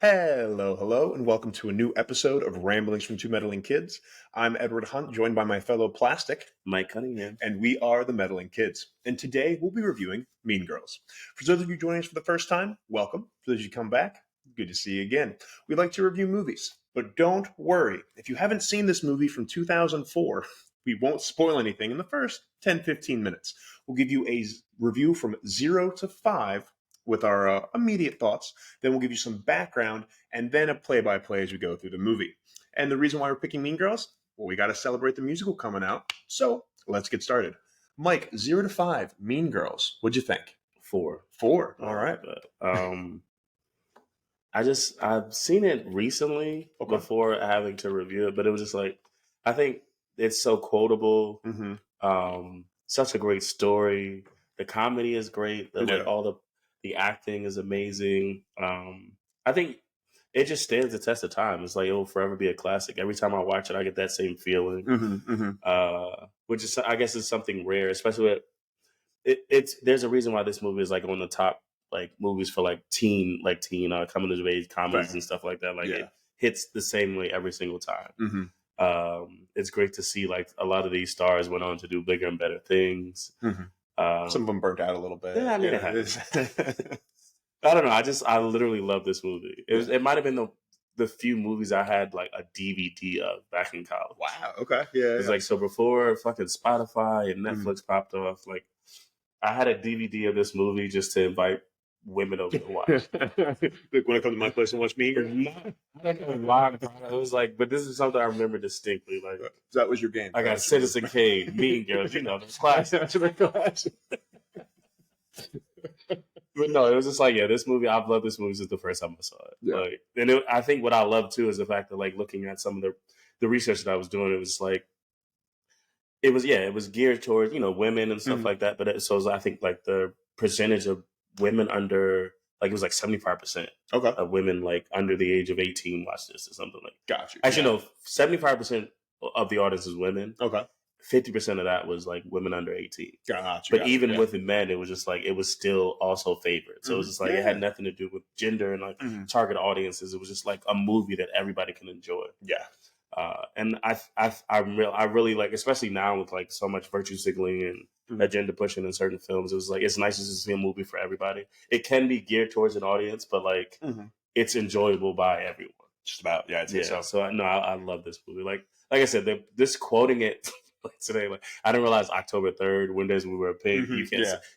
Hello, and welcome to a new episode of Ramblings from Two Meddling Kids. I'm Edward Hunt, joined by my fellow plastic, Mike Cunningham. and we are the Meddling Kids. And today we'll be reviewing Mean Girls. For those of you joining us for the first time, welcome. For those of you come back, good to see you again. We like to review movies, but don't worry. If you haven't seen this movie from 2004, we won't spoil anything in the first 10-15 minutes. We'll give you a review from 0 to 5 with our immediate thoughts. Then we'll give you some background and then a play-by-play as we go through the movie. And the reason why we're picking Mean Girls? Well, we got to celebrate the musical coming out. So let's get started. Mike, 0 to 5, Mean Girls. What'd you think? 4. 4. All right. I've seen it recently before having to review it, but it was just like, I think it's so quotable. Mm-hmm. Such a great story. The comedy is great. The acting is amazing. I think it just stands the test of time. It's like it will forever be a classic. Every time I watch it, I get that same feeling. Which is, I guess, is something rare, especially there's a reason why this movie is like on the top like movies for like teen coming of age comedies and stuff like that. Like it hits the same way every single time. Mm-hmm. It's great to see like a lot of these stars went on to do bigger and better things. Mm-hmm. Some of them burnt out a little bit. Yeah, I mean, I don't know. I literally love this movie. It might have been the few movies I had like a DVD of back in college. Wow. Okay. Yeah. It's like, so before fucking Spotify and Netflix popped off, like I had a DVD of this movie just to invite women over to watch. Like when I come to my place and watch Mean Girls. I don't know why. It was like, but this is something I remember distinctly. Like that was your game. I got Citizen Kane, Mean Girls, the classic. But no, it was just like, this movie. I've loved this movie since the first time I saw it. Yeah. Like, and I think what I love too is the fact that like looking at some of the research that I was doing, it was like it was geared towards women and stuff like that. But I think like the percentage of women under like it was like 75% of women like under the age of 18 watched this or something like. Gotcha. Actually, no, 75% of the audience is women. 50% of that was like women under 18. But even with the men, it was just like, it was still also favored. So it was just like, it had nothing to do with gender and like target audiences. It was just like a movie that everybody can enjoy. Yeah. And I really like, especially now with like so much virtue signaling and agenda pushing in certain films, it was like, it's nice to see a movie for everybody. It can be geared towards an audience, but like it's enjoyable by everyone. Just about. Yeah. I'd say so. So I love this movie. Like I said, this quoting it today, like I didn't realize October 3rd, when days we were a pig.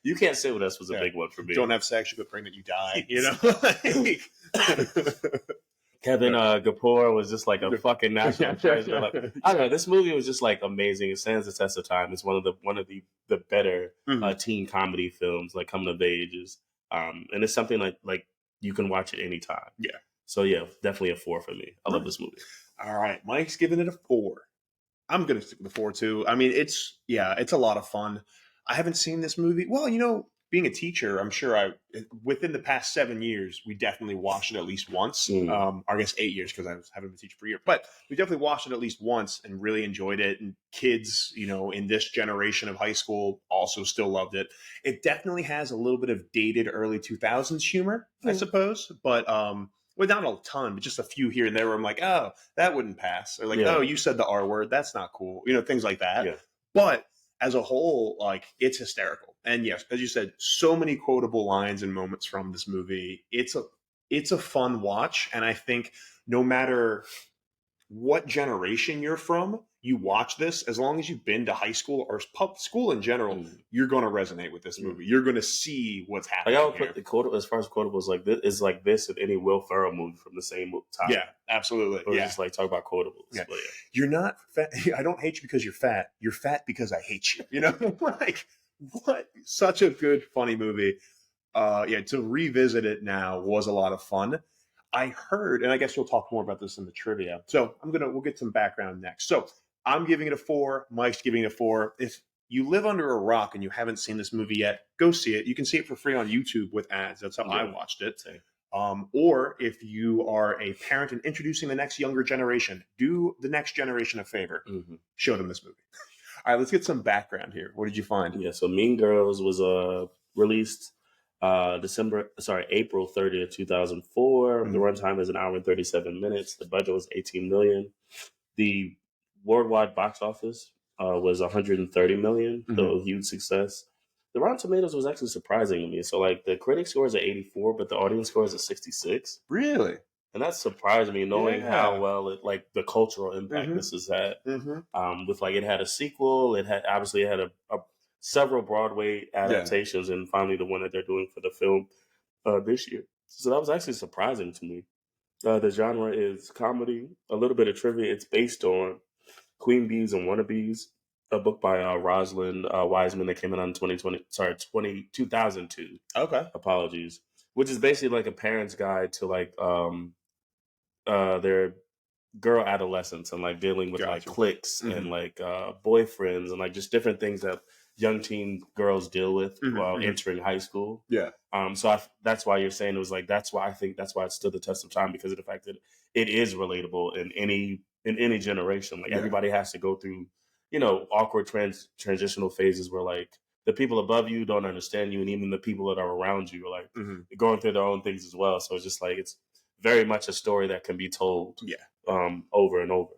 You can't sit with us was a big one for me. Don't have sex, you get pregnant, you die. Kevin Kapoor was just like a fucking national treasure. Like, I don't know, this movie was just like amazing. It stands the test of time. It's one of the better teen comedy films, like coming of ages. And it's something like you can watch it anytime. Yeah. So yeah, definitely a 4 for me. I love this movie. All right, Mike's giving it a 4. I'm going to stick with the 4 too. I mean, it's a lot of fun. I haven't seen this movie. Well, being a teacher, I'm sure within the past 7 years, we definitely watched it at least once. I guess 8 years because I haven't been a teacher for a year. But we definitely watched it at least once and really enjoyed it. And kids, in this generation of high school also still loved it. It definitely has a little bit of dated early 2000s humor, I suppose. But well, not a ton, but just a few here and there where I'm like, oh, that wouldn't pass. Or like, oh, you said the R word. That's not cool. Things like that. Yeah. But as a whole, like, it's hysterical. And yes, as you said, so many quotable lines and moments from this movie. It's a fun watch. And I think no matter what generation you're from, you watch this, as long as you've been to high school or school in general, you're going to resonate with this movie. You're going to see what's happening. Like I would put the quote as far as quotables like this of any Will Ferrell movie from the same time. Yeah, absolutely. Or just like talk about quotables. Yeah. But you're not fat. I don't hate you because you're fat. You're fat because I hate you. Like what? Such a good, funny movie. To revisit it now was a lot of fun. I heard, and I guess we'll talk more about this in the trivia. So we'll get some background next. So I'm giving it a 4. Mike's giving it a 4. If you live under a rock and you haven't seen this movie yet, go see it. You can see it for free on YouTube with ads. That's how I watched it. Or if you are a parent and introducing the next younger generation, do the next generation a favor. Show them this movie. All right, let's get some background here. What did you find? Yeah, so Mean Girls was released April 30th, 2004. The Mhm. runtime is an hour and 37 minutes. The budget was 18 million. The worldwide box office was 130 million, Mhm. so a huge success. The Rotten Tomatoes was actually surprising to me. So like the critic score is at 84, but the audience score is at 66. Really? And that surprised me, knowing how Yeah. well it, like, the cultural impact Mhm. this has had. Mhm. With like, it had a sequel, it had several Broadway Yeah. adaptations, and finally the one that they're doing for the film this year. So that was actually surprising to me. The genre is comedy. A little bit of trivia. It's based on Queen Bees and Wannabes, a book by Rosalind Wiseman that came out in 2002. Okay. Apologies. Which is basically like a parent's guide to like their girl adolescence, and like dealing with like Gotcha. cliques and Mhm. like boyfriends and like just different things that young teen girls deal with Mhm. while Mhm. entering high school. Yeah. That's why you're saying it was like, that's why I think that's why it stood the test of time, because of the fact that it is relatable in any generation. Like, Yeah. everybody has to go through, awkward transitional phases where like the people above you don't understand you, and even the people that are around you are like Mhm. going through their own things as well. So it's just like, it's very much a story that can be told Yeah. over and over.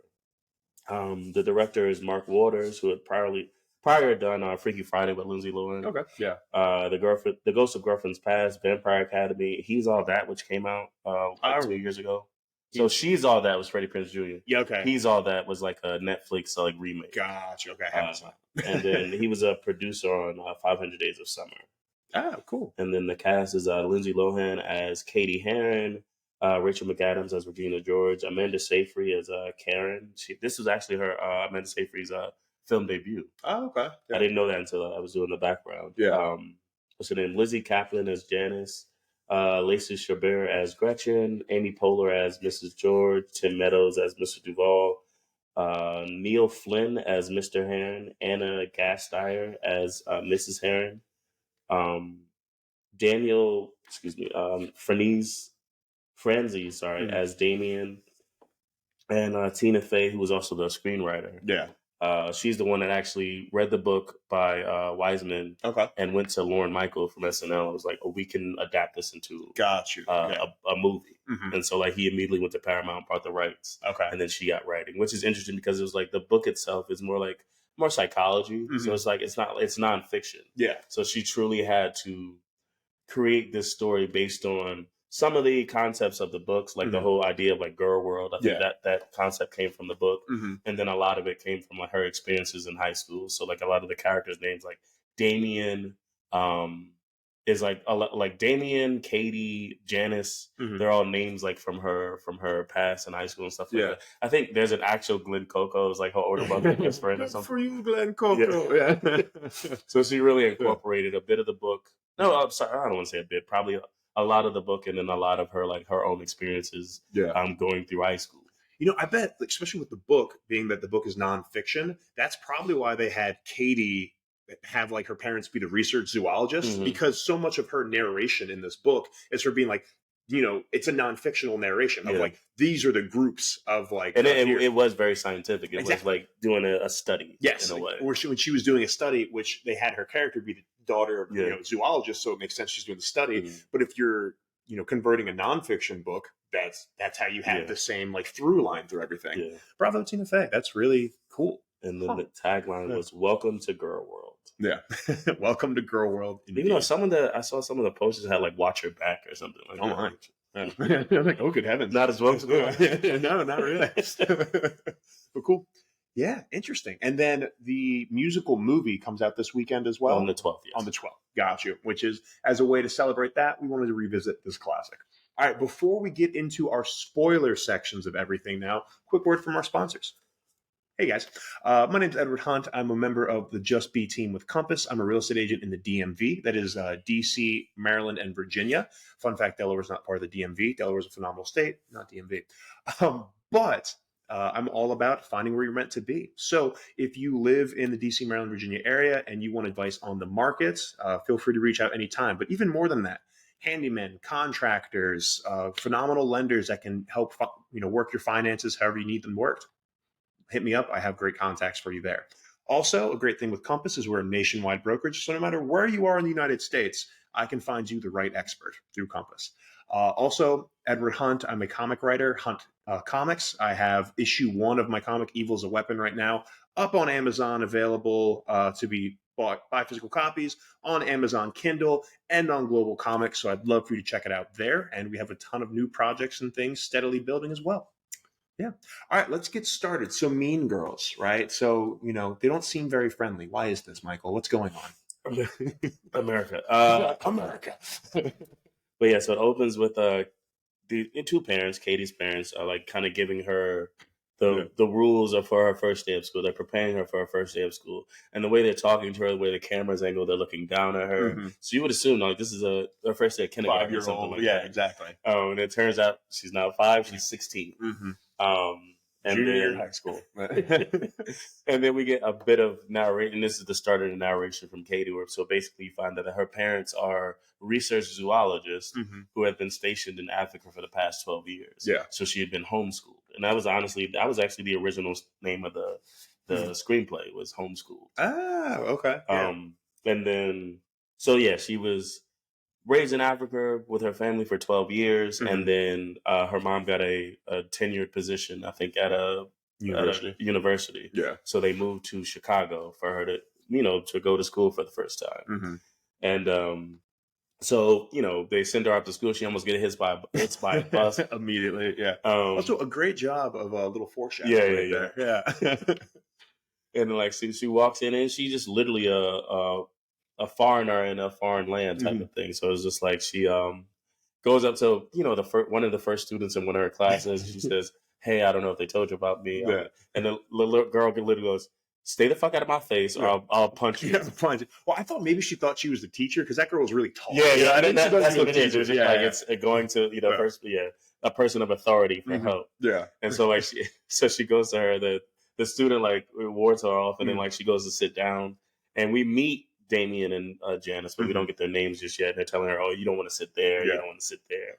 The director is Mark Waters, who had prior done Freaky Friday with Lindsay Lohan. Okay. Yeah. The Ghost of Girlfriend's Past, Vampire Academy, He's All That, which came out like I 2 years ago. So he's She's All That was Freddie Prinze Jr. yeah. Okay. He's All That was like a Netflix like remake. Gotcha. Okay. I haven't Uh, seen and it. then he was a producer on 500 Days of Summer. Ah, cool. And then the cast is Lindsay Lohan as Cady Heron, Rachel McAdams as Regina George, Amanda Seyfried as Karen. This was actually her Amanda Seyfried's film debut. Oh, okay. I Yeah. didn't know that until I was doing the background. Yeah. What's her name? Lizzie Kaplan as Janice, Lacey Chabert as Gretchen, Amy Poehler as Mrs. George, Tim Meadows as Mr. Duvall, Neil Flynn as Mr. Heron, Anna Gasteyer as Mrs. Heron, um, Franzi, Mhm. as Damien, and Tina Fey, who was also the screenwriter. Yeah. She's the one that actually read the book by Wiseman Okay. and went to Lauren Michael from SNL. It was like, oh, we can adapt this into Got you. Yeah. a movie. Mhm. And so like he immediately went to Paramount, bought the rights, Okay. and then she got writing, which is interesting because it was like the book itself is more psychology. So Mhm. it's like, it's nonfiction. Yeah. So she truly had to create this story based on some of the concepts of the books, like the Mhm. whole idea of like girl world. I think Yeah. that concept came from the book, Mhm. and then a lot of it came from like her experiences in high school. So like a lot of the characters' names, like Damien, is like a lot, like Damien, Katie, Janice. Mhm. They're all names like from her past in high school and stuff like Yeah. that. I think there's an actual Glenn Coco, is like her older brother, best friend or Good something. for you, Glenn Yeah. Coco. Yeah. So she really Yeah. incorporated a bit of the book. No, I'm sorry, I don't want to say a bit. Probably a lot of the book, and then a lot of her like her own experiences Yeah. going through high school. I bet, like, especially with the book, being that the book is nonfiction, that's probably why they had Katie have like her parents be the research zoologists, Mhm. because so much of her narration in this book is her being like, it's a non-fictional narration of Yeah. like, these are the groups of like, And here. it was very scientific. It Exactly. was like doing a study, Yes, in a way. or when she was doing a study, which they had her character be the daughter of Yeah. zoologist, so it makes sense she's doing the study. Mhm. But if you're converting a nonfiction book, that's how you have Yeah. the same like through line through everything. Yeah. Bravo, Tina Fey. That's really cool. And then Huh. the tagline Yeah. was "Welcome to Girl World." Yeah. Welcome to Girl World. Even though I saw some of the posters had like "Watch Your Back" or something like Oh that. my. I'm like, oh, good heavens. Not as well as No, not really. But cool. Yeah, interesting. And then the musical movie comes out this weekend as well. On the 12th, yes. On the 12th. Got you. Which is, as a way to celebrate that, we wanted to revisit this classic. All right, before we get into our spoiler sections of everything now, quick word from our sponsors. Hey guys, my name is Edward Hunt. I'm a member of the Just Be team with Compass. I'm a real estate agent in the DMV. That is DC, Maryland, and Virginia. Fun fact, Delaware is not part of the DMV. Delaware is a phenomenal state, not DMV. But I'm all about finding where you're meant to be. So if you live in the DC, Maryland, Virginia area and you want advice on the markets, feel free to reach out anytime. But even more than that, handymen, contractors, phenomenal lenders that can help work your finances however you need them worked. Hit me up. I have great contacts for you there. Also, a great thing with Compass is we're a nationwide brokerage. So no matter where you are in the United States, I can find you the right expert through Compass. Also, Edward Hunt. I'm a comic writer. Hunt Comics. I have issue 1 of my comic, Evil's a Weapon, right now, up on Amazon, available to be bought by physical copies on Amazon Kindle and on Global Comics. So I'd love for you to check it out there. And we have a ton of new projects and things steadily building as well. Yeah. All right, let's get started. So Mean Girls, right? So, they don't seem very friendly. Why is this, Michael? What's going on? America. America. But yeah, so it opens with the 2 parents, Cady's parents, are like kind of giving her the rules are for her first day of school. They're preparing her for her first day of school, and the way they're talking to her, the way the camera's angled, they're looking down at her. Mm-hmm. So you would assume like this is her first day of kindergarten, 5-year-old. Like yeah, that. Exactly. And it turns out she's not 5; she's 16. Mm-hmm. And Junior then high school. And then we get a bit of narration. This is the start of the narration from Cady, where so basically you find that her parents are research zoologists who have been stationed in Africa for the past 12 years. Yeah. So she had been homeschooled. And that was actually the original name of the screenplay was Homeschooled. Ah, okay. Yeah. And then, so yeah, she was raised in Africa with her family for 12 years. And then her mom got a tenured position, I think, at a university. Yeah. So they moved to Chicago for her to, to go to school for the first time. And so, they send her up to school. She almost gets hit by a bus. Immediately, yeah. Also, a great job of a little foreshadowing there. Yeah. And like, she walks in and she's just literally a foreigner in a foreign land type of thing. So it's just like she goes up to, one of the first students in one of her classes. She says, "Hey, I don't know if they told you about me." Yeah. And the little girl literally goes, "Stay the fuck out of my face, or I'll punch you." Yeah, punch. Well, I thought maybe she thought she was the teacher because that girl was really tall. Yeah. I think that's what it is. It's just like it's going to a person of authority for help. Yeah. And so like she goes to her. The student like wards her off, and then like she goes to sit down, and we meet Damien and Janice, but we don't get their names just yet. They're telling her, "Oh, you don't want to sit there. You don't want to sit there."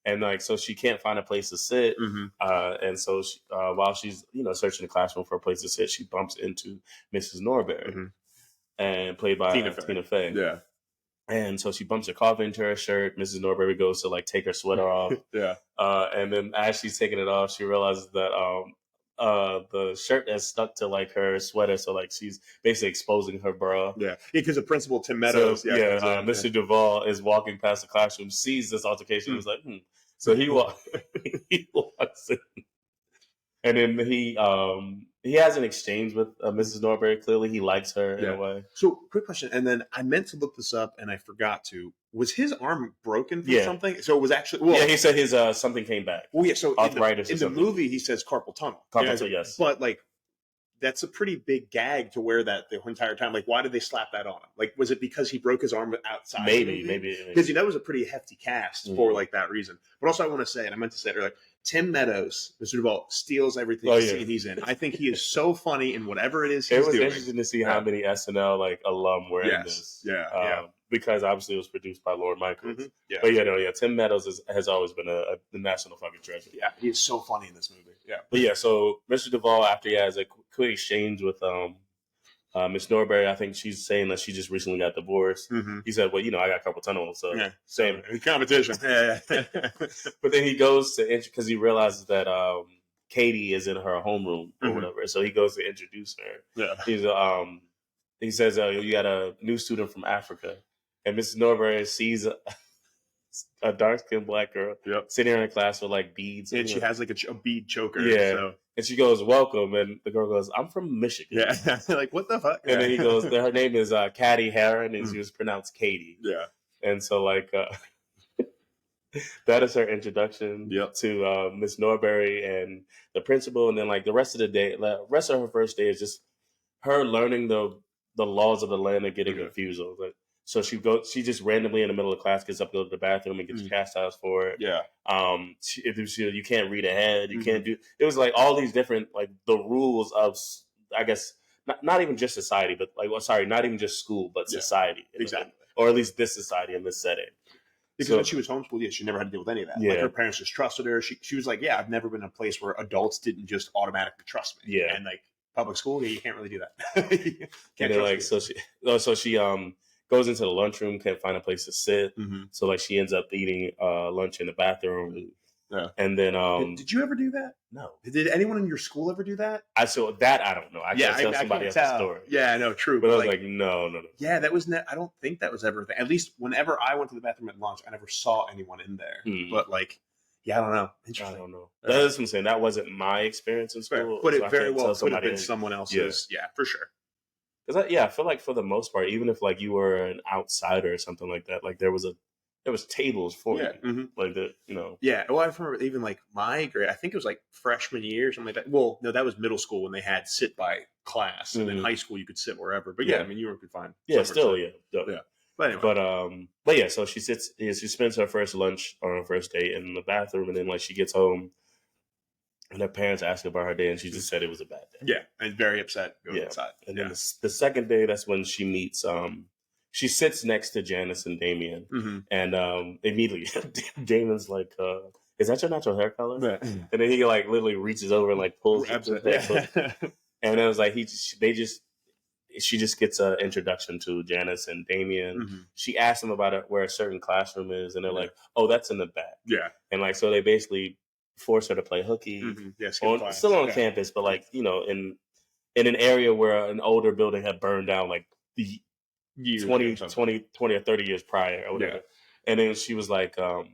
And like, so she can't find a place to sit. And so she, while she's, searching the classroom for a place to sit, she bumps into Mrs. Norberry, and played by Tina Fey. Yeah. And so she bumps her coffee into her shirt. Mrs. Norberry goes to like take her sweater off. Yeah. And then as she's taking it off, she realizes that the shirt has stuck to like her sweater, so like she's basically exposing her bra. Yeah, because the principal Tim Meadows. So, Mr. Duvall is walking past the classroom, sees this altercation, and was like, So he walks in, and then he has an exchange with Mrs. Norberry. Clearly, he likes her in a way. So, quick question, and then I meant to look this up, and I forgot to. Was his arm broken from something? So it was actually. Well, he said his something came back. Well, yeah. So arthritis in the movie, he says carpal tunnel. Yes. But like, that's a pretty big gag to wear that the entire time. Like, why did they slap that on him? Like, was it because he broke his arm outside? Maybe. Because that was a pretty hefty cast for like that reason. But also, I want to say, and I meant to say it earlier, Tim Meadows, Mr. Duvall, steals everything he's in. I think he is so funny in whatever it is he's doing. It was interesting to see how many SNL like alum were in this. Yeah. Because obviously it was produced by Lord Michaels. Yeah. But Tim Meadows has always been the national fucking treasure. Yeah, he is so funny in this movie. Yeah. But so Mr. Duvall, after he has a quick exchange with Miss Norberry, I think she's saying that she just recently got divorced. He said, "Well, I got carpal tunnel, so same competition." Yeah. But then he goes to because he realizes that Cady is in her homeroom or whatever, so he goes to introduce her. Yeah. He says, "You got a new student from Africa," and Mrs. Norberry sees a dark-skinned black girl sitting in her class with like beads, and she has like a bead choker. Yeah. So. And she goes, "Welcome," and the girl goes, "I'm from Michigan." Yeah, like what the fuck? And then he goes, "Her name is Cady Heron," and she was pronounced Cady. Yeah. And so like that is her introduction to Miss Norberry and the principal, and then like the rest of the day, the rest of her first day is just her learning the laws of the land and getting confused. Like, so she just randomly in the middle of class gets up, goes to the bathroom, and gets chastised for it. Yeah. You can't read ahead. You can't do. It was like all these different like the rules of, I guess, not even just society, but like not even just school, but society. Exactly. Or at least this society in this setting. Because when she was homeschooled, she never had to deal with any of that. Like her parents just trusted her. She was like, I've never been in a place where adults didn't just automatically trust me. Yeah. And like public school, you can't really do that. And then like so she goes into the lunchroom, can't find a place to sit. Mm-hmm. So like she ends up eating lunch in the bathroom. Yeah. And then did you ever do that? No. Did anyone in your school ever do that? I don't know. I can't tell somebody else's story. Yeah, I know, true. But I was like, no. Yeah, that was I don't think that was ever a thing. At least whenever I went to the bathroom at lunch, I never saw anyone in there. But like, yeah, I don't know. Interesting. I don't know. That's what I'm saying. That wasn't my experience in school. But it very well could have been someone else's. Yeah, for sure. Because I feel like for the most part, even if like you were an outsider or something like that, like there was tables for you, like that, you know. Yeah, well, I remember even like my grade. I think it was like freshman year or something like that. Well, no, that was middle school when they had sit by class, and in high school you could sit wherever. But yeah, I mean, you could find. Yeah, still, yeah. But anyway. But yeah, so she spends her first lunch on her first date in the bathroom, and then like she gets home, and her parents ask about her day, and she just said it was a bad day. Yeah, and very upset going inside. And then the second day, that's when she meets. She sits next to Janice and Damien, and immediately Damon's like, "Is that your natural hair color?" Yeah. And then he like literally reaches over and like pulls it. And it was like she just gets an introduction to Janice and Damien. She asks them about it, where a certain classroom is, and they're like, "Oh, that's in the back." Yeah, and like so they basically force her to play hooky, still on campus, but like in an area where an older building had burned down like the 20 or 30 years prior or whatever. And then she was like, are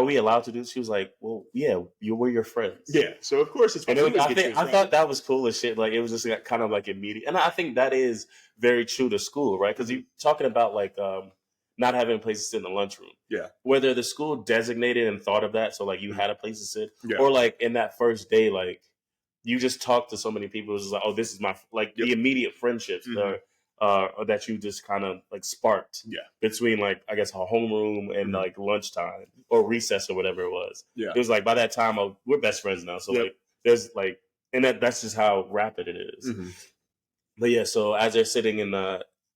we allowed to do this? She was like, well, yeah, we're your friends. Yeah, so of course it's. And I thought that was cool as shit. Like it was just like, kind of like immediate, and I think that is very true to school, right? Because you're talking about like not having places to sit in the lunchroom. Yeah, whether the school designated and thought of that, so like you had a place to sit, or like in that first day, like you just talked to so many people. It was just like, oh, this is my the immediate friendships that you just kind of like sparked between like I guess a homeroom and like lunchtime or recess or whatever it was. Yeah, it was like by that time we're best friends now. So like there's like, and that's just how rapid it is. But yeah, so as they're sitting in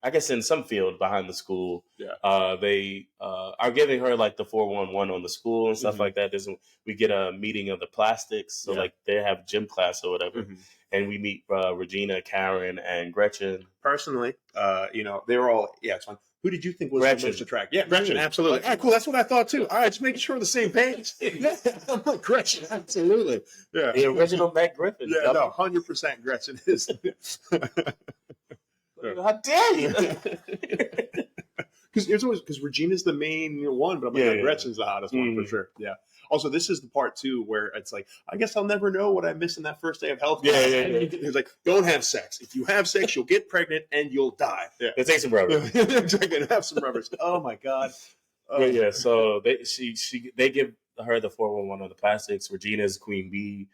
I guess in some field behind the school, they are giving her like the 411 on the school and stuff like that. We get a meeting of the plastics, so like they have gym class or whatever, and we meet Regina, Karen, and Gretchen. Personally, they were all it's fun. Who did you think was the most attractive? Yeah, Gretchen, absolutely. All right, cool. That's what I thought too. All right, just making sure we're on the same page. I'm like, Gretchen, absolutely. Yeah, the original Matt Griffin. Yeah, no, 100% Gretchen is. How dare you? Because Regina's the main one, but I'm like, Gretchen's the hottest one for sure. Yeah. Also, this is the part too where it's like, I guess I'll never know what I missed in that first day of health. It's like, don't have sex. If you have sex, you'll get pregnant and you'll die. Yeah. Let's take some rubbers. Exactly. Have some rubbers. Oh my god. So they give her the 411 on the plastics. Regina's Queen Bee.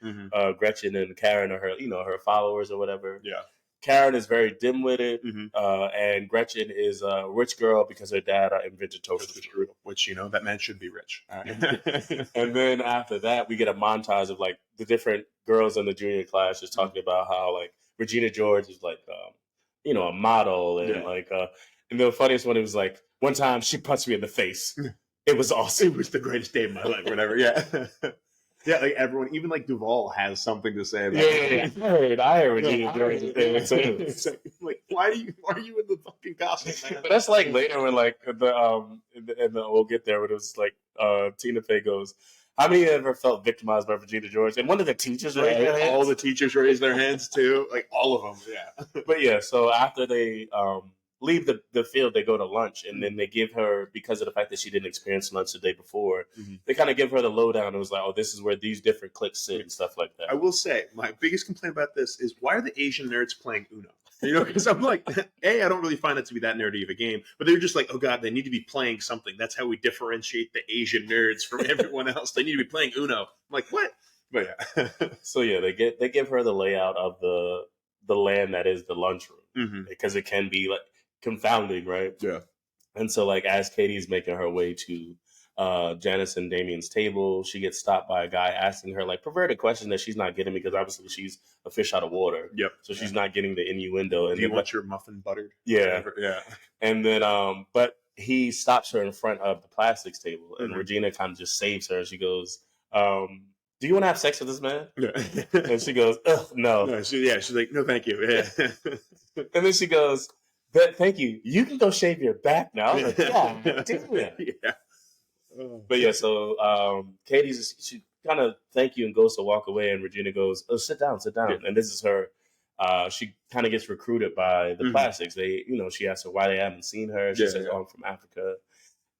Gretchen and Karen are her followers or whatever. Yeah. Karen is very dim-witted, and Gretchen is a rich girl because her dad invented toaster strudel. Which, that man should be rich. And then after that, we get a montage of, like, the different girls in the junior class just talking about how, like, Regina George is, like, a model. And, and the funniest one, it was, like, one time she punched me in the face. It was awesome. It was the greatest day of my life, whatever. Yeah. Yeah, like everyone, even like Duvall has something to say about it. I heard Regina George too. Like, why are you in the fucking costume, man? But that's like later when like we'll get there when it was like Tina Fey goes, how many ever felt victimized by Regina George? And one of the teachers raised their hands. All the teachers raised their hands too. Like all of them, yeah. But yeah, so after they leave the field, they go to lunch, and then they give her, because of the fact that she didn't experience lunch the day before, they kind of give her the lowdown. It was like, oh, this is where these different cliques sit and stuff like that. I will say, my biggest complaint about this is, why are the Asian nerds playing Uno? Because I'm like, I don't really find it to be that nerdy of a game, but they're just like, oh god, they need to be playing something. That's how we differentiate the Asian nerds from everyone else. They need to be playing Uno. I'm like, what? But yeah. So yeah, they give her the layout of the land that is the lunchroom, because it can be like confounding, right? Yeah. And so like as Katie's making her way to Janice and Damien's table, she gets stopped by a guy asking her like perverted question that she's not getting, because obviously she's a fish out of water. Yep. So she's not getting the innuendo. And do you want your muffin buttered? Yeah. Yeah. And then but he stops her in front of the plastics table, and Regina kind of just saves her. She goes, do you want to have sex with this man? Yeah. And she goes, ugh, no. She's like, no, thank you. Yeah. And then she goes, Thank you. You can go shave your back now. I was like, yeah, damn it. Yeah. But yeah, so she kind of thank you and goes to walk away, and Regina goes, "Oh, sit down." Yeah. And this is her. She kind of gets recruited by the plastics. They, she asks her why they haven't seen her. She says, "Oh, I'm from Africa,"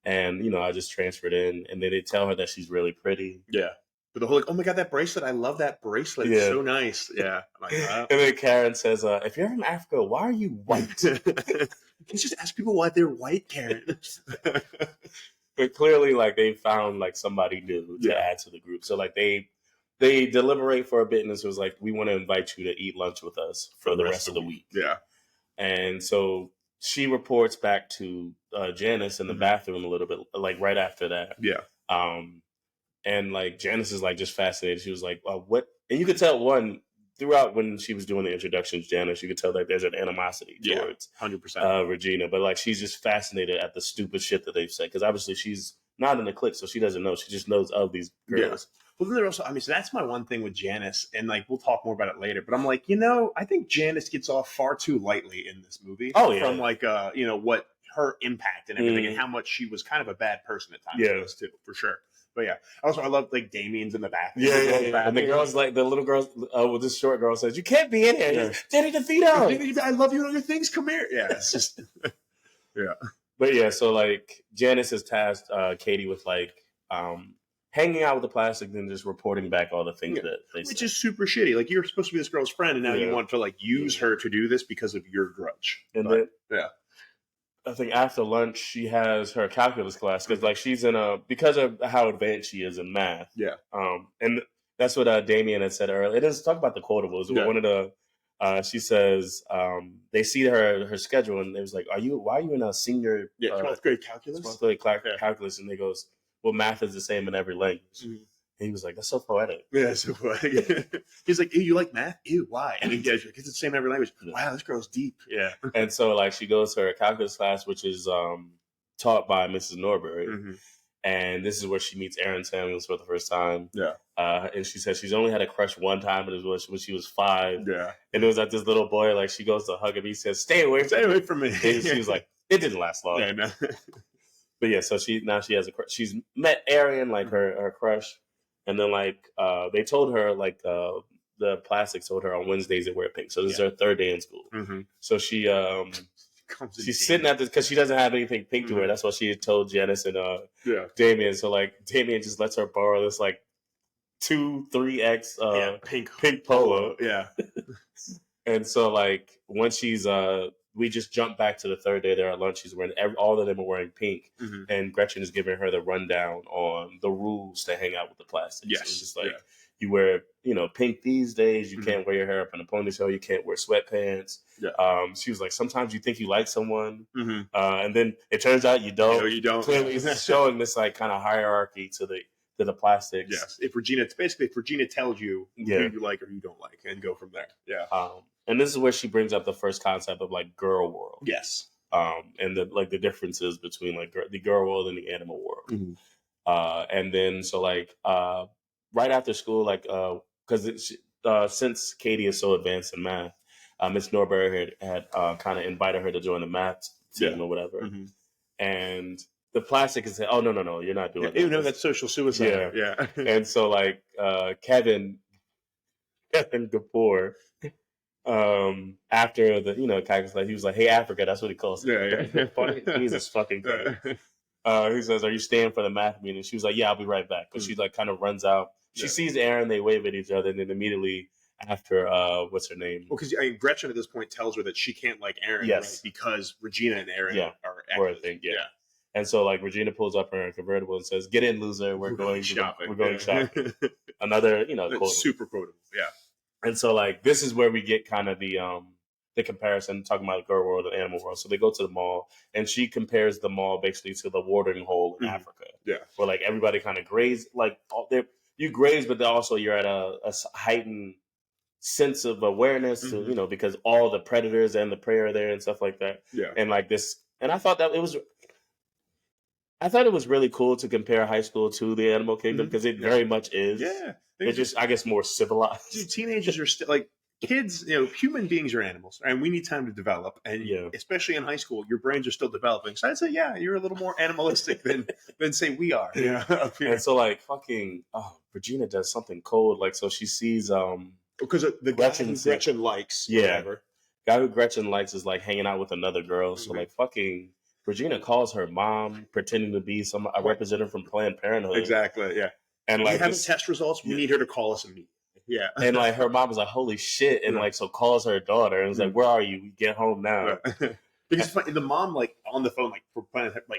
and I just transferred in. And then they tell her that she's really pretty. Yeah. But the whole like, oh my god, that bracelet! I love that bracelet. It's so nice. Yeah. I'm like, and then Karen says, "If you're from Africa, why are you white?" Can you just ask people why they're white, Karen? But clearly, like, they found like somebody new to add to the group. So like they deliberate for a bit, and it was like, we want to invite you to eat lunch with us for the rest of the week. Yeah. And so she reports back to Janice in the bathroom a little bit, like right after that. Yeah. And like Janice is like just fascinated. She was like, what? And you could tell throughout when she was doing the introductions, Janice, you could tell that there's an animosity towards 100%. Regina, but like she's just fascinated at the stupid shit that they've said, because obviously she's not in the clique, so she doesn't know. She just knows of these girls. Yeah. Well, then there also, so that's my one thing with Janice, and like we'll talk more about it later. But I'm like, I think Janice gets off far too lightly in this movie. Oh yeah, from like what her impact and everything, and how much she was kind of a bad person at times. Yeah, too, for sure. But yeah, also I love like Damien's in the back. Yeah. And the girls, like the little girls, well, this short girl says, "You can't be in here, Danny DeVito. I love you and all your things. Come here." Yeah, it's just yeah. But yeah, so like Janice has tasked Cady with like hanging out with the plastic and just reporting back all the things that they say. Which is super shitty. Like, you're supposed to be this girl's friend, and now you want to like use her to do this because of your grudge. And then I think after lunch she has her calculus class, because like she's because of how advanced she is in math. Yeah. And that's what Damien had said earlier. It doesn't talk about the quotables. Yeah. One of the she says they see her schedule, and it was like, why are you in a senior 12th grade calculus? 12th grade calculus, and they goes, well, math is the same in every language. Mm-hmm. And he was like, that's so poetic. Yeah, so poetic. He's like, ew, you like math? Ew, why? And he goes, it's the same in every language. Wow, this girl's deep. Yeah. And so like she goes to her calculus class, which is taught by Mrs. Norbury. Mm-hmm. And this is where she meets Aaron Samuels for the first time. Yeah. And she says she's only had a crush one time, and it was when she was 5. Yeah. And it was at this little boy, like she goes to hug him. He says, stay away from me. And she was like, it didn't last long. Yeah, no. But yeah, so she has a crush. She's met Aaron, like her crush. And then like they told her, like the plastics told her on Wednesdays they wear pink. So this is her 3rd day in school. Mm-hmm. So she's sitting at this because she doesn't have anything pink to her. That's what she had told Janice and Damien. So like Damien just lets her borrow this like 2-3X pink polo. Yeah. And so like when she's we just jump back to the 3rd day there at lunch. She's wearing all of them are wearing pink, and Gretchen is giving her the rundown on the rules to hang out with the plastics. Yes, it's just like you wear pink these days. You can't wear your hair up in a ponytail. You can't wear sweatpants. Yeah. She was like, sometimes you think you like someone, and then it turns out you don't. No, you don't. Clearly, showing this like kind of hierarchy to the plastics. Yes. If Regina tells you who you like or who you don't like, and go from there. Yeah. And this is where she brings up the first concept of like girl world. Yes. And the differences between like the girl world and the animal world. Mm-hmm. And then so like right after school, like because since Cady is so advanced in math, Miss Norbury had kind of invited her to join the math team or whatever. Mm-hmm. And the plastic is saying, oh no, you're not doing that. You know, that's social suicide. Yeah. And so like Kevin Kapoor. After the calculus, like, he was like, "Hey Africa," that's what he calls it. Yeah. Jesus fucking Christ. He says, "Are you staying for the math meeting?" She was like, "Yeah, I'll be right back." But she like kind of runs out. She sees Aaron, they wave at each other, and then immediately after, what's her name? Well, because Gretchen at this point tells her that she can't like Aaron, right? Because Regina and Aaron are exes. Yeah. And so like Regina pulls up her convertible and says, "Get in, loser. We're going shopping. We're going shopping." Another quotable. Super quotable. Yeah. And so, like, this is where we get kind of the comparison, talking about the girl world and animal world. So they go to the mall, and she compares the mall basically to the watering hole in Africa. Yeah. Where, like, everybody kind of graze, like, you graze, but also you're at a heightened sense of awareness, because all the predators and the prey are there and stuff like that. Yeah. And, like, and I thought it was really cool to compare high school to the animal kingdom, because it very much is. Yeah. It's just, I guess, more civilized. Dude, teenagers are still like kids, human beings are animals, and we need time to develop. And especially in high school, your brains are still developing. So I'd say, yeah, you're a little more animalistic than say we are. Yeah. Up here. And so like fucking Regina does something cold. Like so she sees because the guy who Gretchen likes. Whatever. Guy who Gretchen likes is like hanging out with another girl. So like fucking Regina calls her mom, pretending to be a representative from Planned Parenthood. Exactly. Yeah. And like having test results, we need her to call us immediately. Yeah. And like her mom was like, holy shit. And like, so calls her daughter and was like, where are you? We get home now. Because the mom, like on the phone, like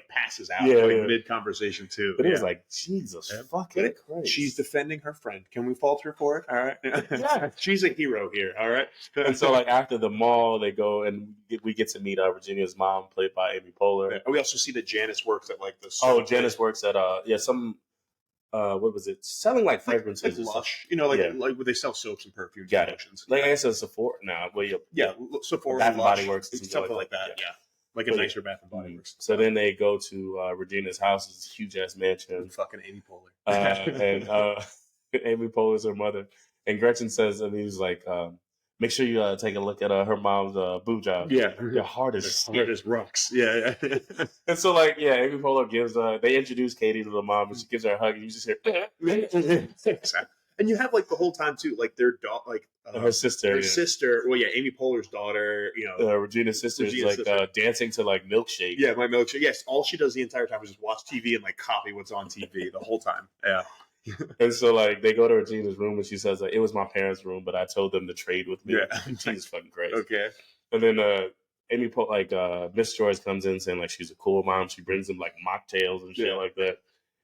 passes out mid conversation too. But it was like, Jesus fucking Christ. She's defending her friend. Can we fault her for it? All right. Yeah. She's a hero here. All right. And so like after the mall, they go and we get to meet Virginia's mom, played by Amy Poehler. Yeah. We also see that Janice works at like the. Janice works at some. What was it? Selling like fragrances, like Lush, like where they sell soaps and perfumes. Got and it. Like I guess it's Sephora now. Sephora, Bath and Body Works, something like that. Yeah, like a nicer Bath and Body Works. So then they go to Regina's house. It's a huge ass mansion. And fucking Amy Poehler, and Amy Poehler's her mother. And Gretchen says, and he's like, make sure you take a look at her mom's boob job. Yeah, your heart is rocks. Yeah. And so like, Amy Poehler gives they introduce Cady to the mom, and she gives her a hug, and you just hear. And you have like the whole time too, like their daughter, like her sister. Well, Amy Poehler's daughter. Regina's sister is like dancing to like Milkshake. Yeah, my Milkshake. Yes, all she does the entire time is just watch TV and like copy what's on TV the whole time. Yeah. And so like they go to Regina's room and she says like, it was my parents' room, but I told them to trade with me. Yeah. She's fucking great. Okay. And then Amy Miss Joyce comes in saying like she's a cool mom. She brings them like mocktails and shit like that.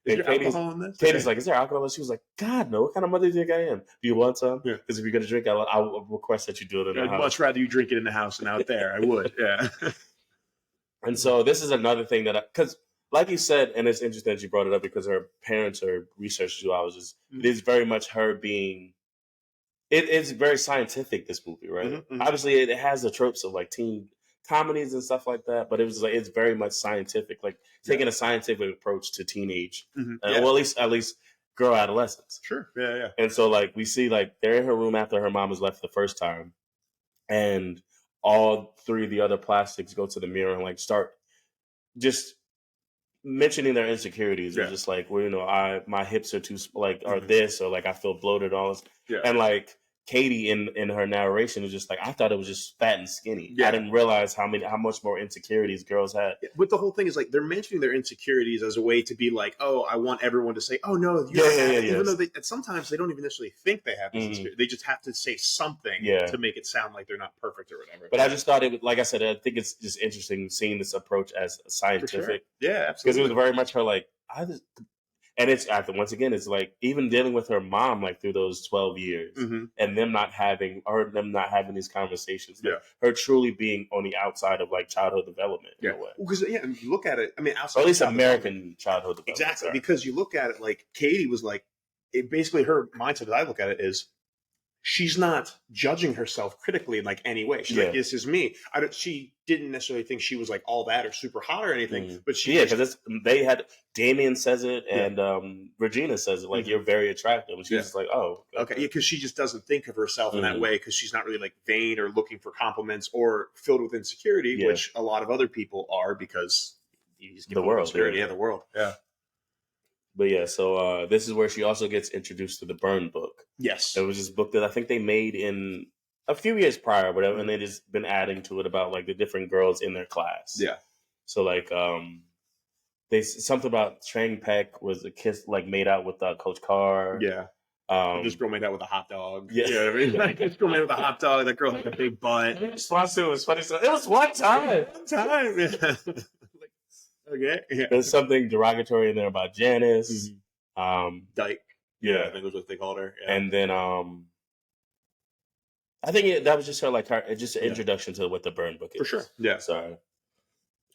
Is there alcohol in this? Katie's like, is there alcohol? She was like, God, no. What kind of mother do you think I am? Do you want some? Because if you're going to drink, I'll request that you do it in the house. I'd much rather you drink it in the house than out there. I would. Yeah. And so this is another thing because like you said, and it's interesting that you brought it up because her parents are research zoologists. It is very much her being. It's very scientific. This movie, right? Mm-hmm. Obviously, it has the tropes of like teen comedies and stuff like that, but it's very much scientific, like taking a scientific approach to teenage, well, at least girl adolescence. Sure, yeah. And so like we see like they're in her room after her mom has left the first time, and all three of the other plastics go to the mirror and like start just mentioning their insecurities. They're just like, well, my hips are too are this, or like I feel bloated, all this, and like Cady in her narration is just like, I thought it was just fat and skinny. I didn't realize how much more insecurities girls had. But the whole thing is like they're mentioning their insecurities as a way to be like, oh, I want everyone to say, oh no, even though sometimes they don't even necessarily think they have this insecurity. They just have to say something to make it sound like they're not perfect or whatever. But I just thought it, like I said, I think it's just interesting seeing this approach as scientific. Sure. Yeah, absolutely. Because it was very much her like, and it's once again, it's like even dealing with her mom like through those 12 years, and them not having these conversations. Like, her truly being on the outside of like childhood development. In a way. Because and you look at it, I mean, outside or at least American childhood development. Exactly, because you look at it like Cady was like, basically her mindset as I look at it is, she's not judging herself critically in like any way. She's like, this is me. She didn't necessarily think she was like all that or super hot or anything, but because they had Damien says it and Regina says it like you're very attractive, and she's just like, oh, okay, because she just doesn't think of herself in that way because she's not really like vain or looking for compliments or filled with insecurity, which a lot of other people are because you just give the world, the world, But so this is where she also gets introduced to the Burn book. Yes. It was this book that I think they made in a few years prior, whatever, and they just been adding to it about like the different girls in their class. Yeah. So like something about Trang Peck was a kiss like made out with Coach Carr. Yeah. This girl made out with a hot dog. Yeah. You know what I mean? Like, this girl made out with a hot dog. That girl had a big butt. Response to it was funny. So it was one time. Okay. Yeah. There's something derogatory in there about Janice. Dyke. Yeah, I think was what they called her. Yeah. And then I think that was just an introduction to what the Burn book is. For sure. Yeah. Sorry.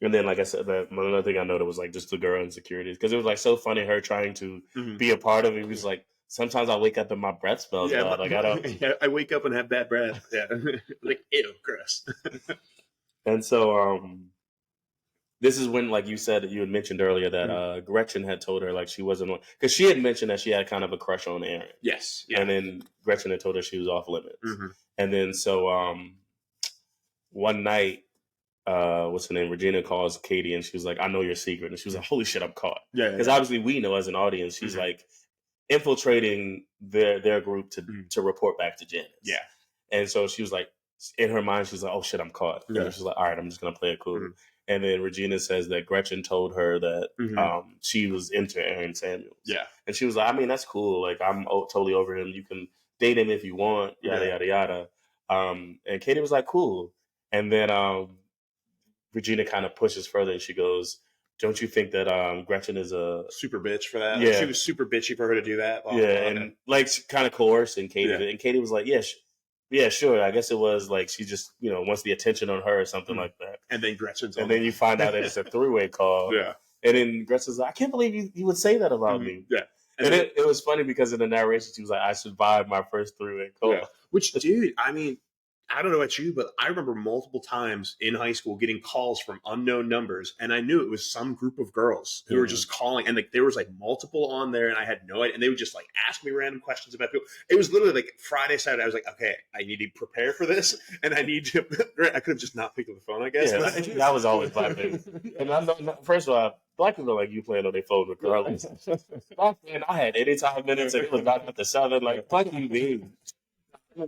And then, like I said, another thing I noted was like just the girl insecurities, because it was like so funny her trying to be a part of it. It was like, sometimes I wake up and my breath smells bad. Like I don't. Yeah, I wake up and have bad breath. Yeah, like ew, gross. And so this is when, like you said, you had mentioned earlier that Gretchen had told her like she wasn't, because she had mentioned that she had kind of a crush on Aaron. Yes. Yeah. And then Gretchen had told her she was off limits. Mm-hmm. And then so one night, what's her name? Regina calls Cady and she was like, I know your secret. And she was like, holy shit, I'm caught. Yeah. Because obviously we know as an audience, she's like infiltrating their group to report back to Janice. Yeah. And so she was like, in her mind, she's like, oh shit, I'm caught. Yeah. And she's like, all right, I'm just going to play it cool. And then Regina says that Gretchen told her that she was into Aaron Samuels. Yeah. And she was like, I mean, that's cool. Like, I'm totally over him. You can date him if you want, yada, yada, yada. And Cady was like, cool. And then Regina kind of pushes further and she goes, don't you think that Gretchen is a super bitch for that? Yeah. Like, she was super bitchy for her to do that. And like kind of coercing Cady. Yeah. And Cady was like, yeah, sure. I guess it was like she just, wants the attention on her or something like that. And then Gretchen's and then you find out that it's a three-way call. Yeah. And then Gretchen's like, I can't believe you would say that about me. Yeah. And it was funny because in the narration, she was like, I survived my first three-way call. Yeah. Which, dude, I mean, I don't know about you, but I remember multiple times in high school getting calls from unknown numbers, and I knew it was some group of girls who were just calling, and like there was like multiple on there, and I had no idea, and they would just like ask me random questions about people. It was literally like Friday, Saturday. I was like, okay, I need to prepare for this, and I need to. I could have just not picked up the phone, I guess. Yeah, that was always my thing. And I know, first of all, black people like you playing on their phone regardless. Back then, I had anytime minutes, and it was not at the 7. Like, fuck you, mean.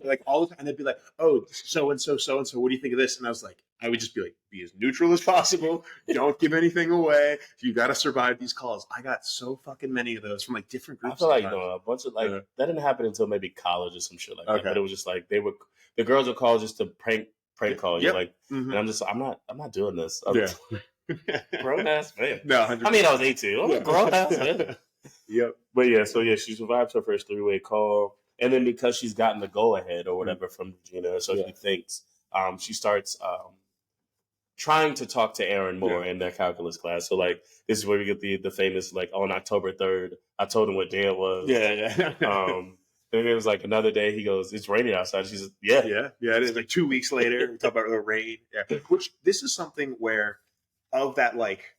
Like all the time, and they'd be like, "Oh, so and so, what do you think of this?" And I was like, I would just be like, "Be as neutral as possible. Don't give anything away. You got to survive these calls." I got so fucking many of those from like different groups. I feel like a bunch of like that didn't happen until maybe college or some shit like that. But it was just like the girls would call just to prank call you, like, and I'm not doing this. Grown ass man. No, 100%. I mean, I was 18. I'm a grown ass man. Yep. But she survived her first three-way call. And then because she's gotten the go-ahead or whatever from Regina, so she thinks, she starts trying to talk to Aaron more in that calculus class. So, like, this is where we get the famous, like, on October 3rd, I told him what day it was. Yeah. And it was like another day, he goes, it's raining outside. She's like, yeah. It is like 2 weeks later, we talk about the rain. Yeah. Which, this is something where, of that, like,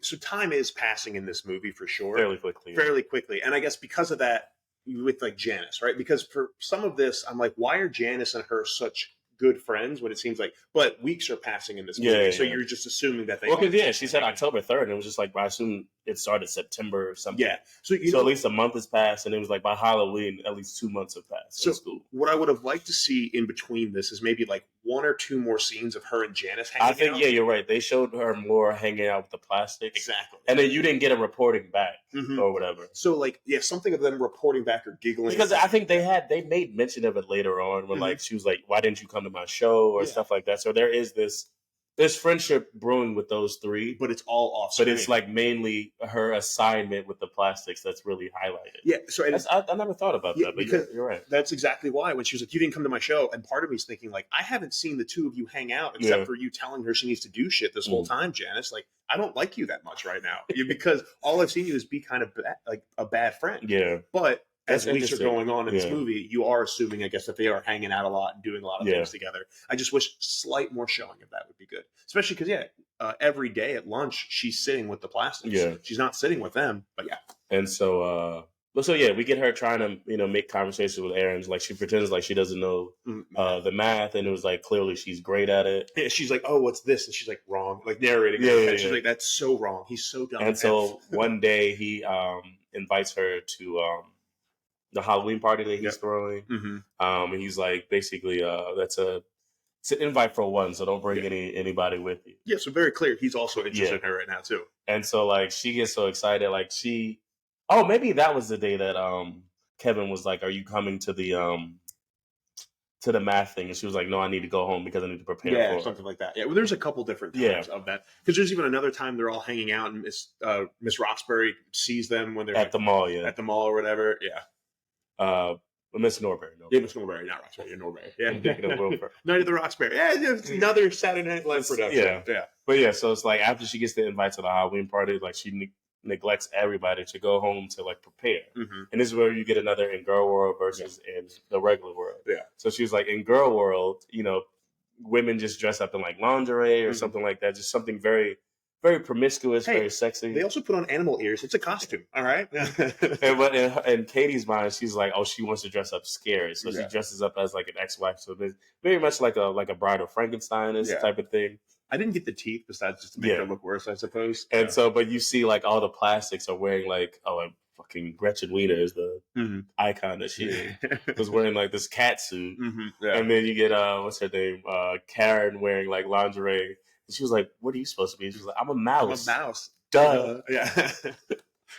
so time is passing in this movie for sure. Fairly quickly. And I guess because of that, with like Janice, right? Because for some of this, I'm like, why are Janice and her such good friends when it seems like, but weeks are passing in this movie, so you're just assuming that they. Well, because she said October 3rd, and it was just like, I assume it started September or something. Yeah, so at least a month has passed, and it was like by Halloween, at least 2 months have passed. So what I would have liked to see in between this is maybe like 1 or 2 more scenes of her and Janice hanging out. I think you're right. They showed her more hanging out with the plastics, exactly, and then you didn't get a reporting back or whatever. So like, something of them reporting back or giggling, because I think they made mention of it later on when like she was like, "Why didn't you come to my show?" or stuff like that. So there is this friendship brewing with those three, but it's all off. But it's like mainly her assignment with the plastics that's really highlighted. Yeah, so I never thought about that, but you're right. That's exactly why. When she was like, "You didn't come to my show," and part of me is thinking like, I haven't seen the two of you hang out except for you telling her she needs to do shit this whole time, Janice. Like, I don't like you that much right now because all I've seen you is be kind of like a bad friend. Yeah, but. As weeks are going on in this movie, you are assuming, I guess, that they are hanging out a lot and doing a lot of things together. I just wish slight more showing of that would be good. Especially because, every day at lunch, she's sitting with the plastics. Yeah. She's not sitting with them, but And so, we get her trying to, make conversations with Aaron. Like, she pretends like she doesn't know the math, and it was like, clearly she's great at it. Yeah, she's like, "Oh, what's this?" And she's like, "Wrong." Like, narrating. Yeah. She's like, "That's so wrong. He's so dumb." And so one day he invites her to... the Halloween party that he's throwing. And he's like, basically, it's an invite for one, so don't bring anybody with you. Yeah, so very clear. He's also interested in her right now, too. And so, like, she gets so excited. Like, maybe that was the day that Kevin was like, are you coming to the math thing? And she was like, no, I need to go home because I need to prepare for it. Something like that. Yeah, well, there's a couple different times of that. Because there's even another time they're all hanging out, and Miss Roxbury sees them when they're at the mall, at the mall or whatever. Yeah. Miss Norbury. Yeah, Miss Norbury, not Roxbury. You're Norbury. Yeah, Night of the Roxbury. Yeah, it's another Saturday Night Live production. Yeah. But so it's like after she gets the invite to the Halloween party, like she neglects everybody to go home to like prepare. And this is where you get another in Girl World versus in the regular world. Yeah. So she was like, in Girl World, women just dress up in like lingerie or something like that, just something very very promiscuous, Hey, very sexy. They also put on animal ears. It's a costume, all right? But in Katie's mind, she's like, oh, she wants to dress up scary, so she Yeah. dresses up as like an ex-wife. So there's very much like a Bride of Frankenstein Yeah. type of thing. I didn't get the teeth, besides just to make her look worse, I suppose. And so, but you see, like all the plastics are wearing like, like fucking Gretchen Wiener is the icon that she was wearing like this cat suit, and then you get what's her name, Karen wearing like lingerie, and she was like, "What are you supposed to be?" She was like, "I'm a mouse." I'm a mouse. Duh. Yeah.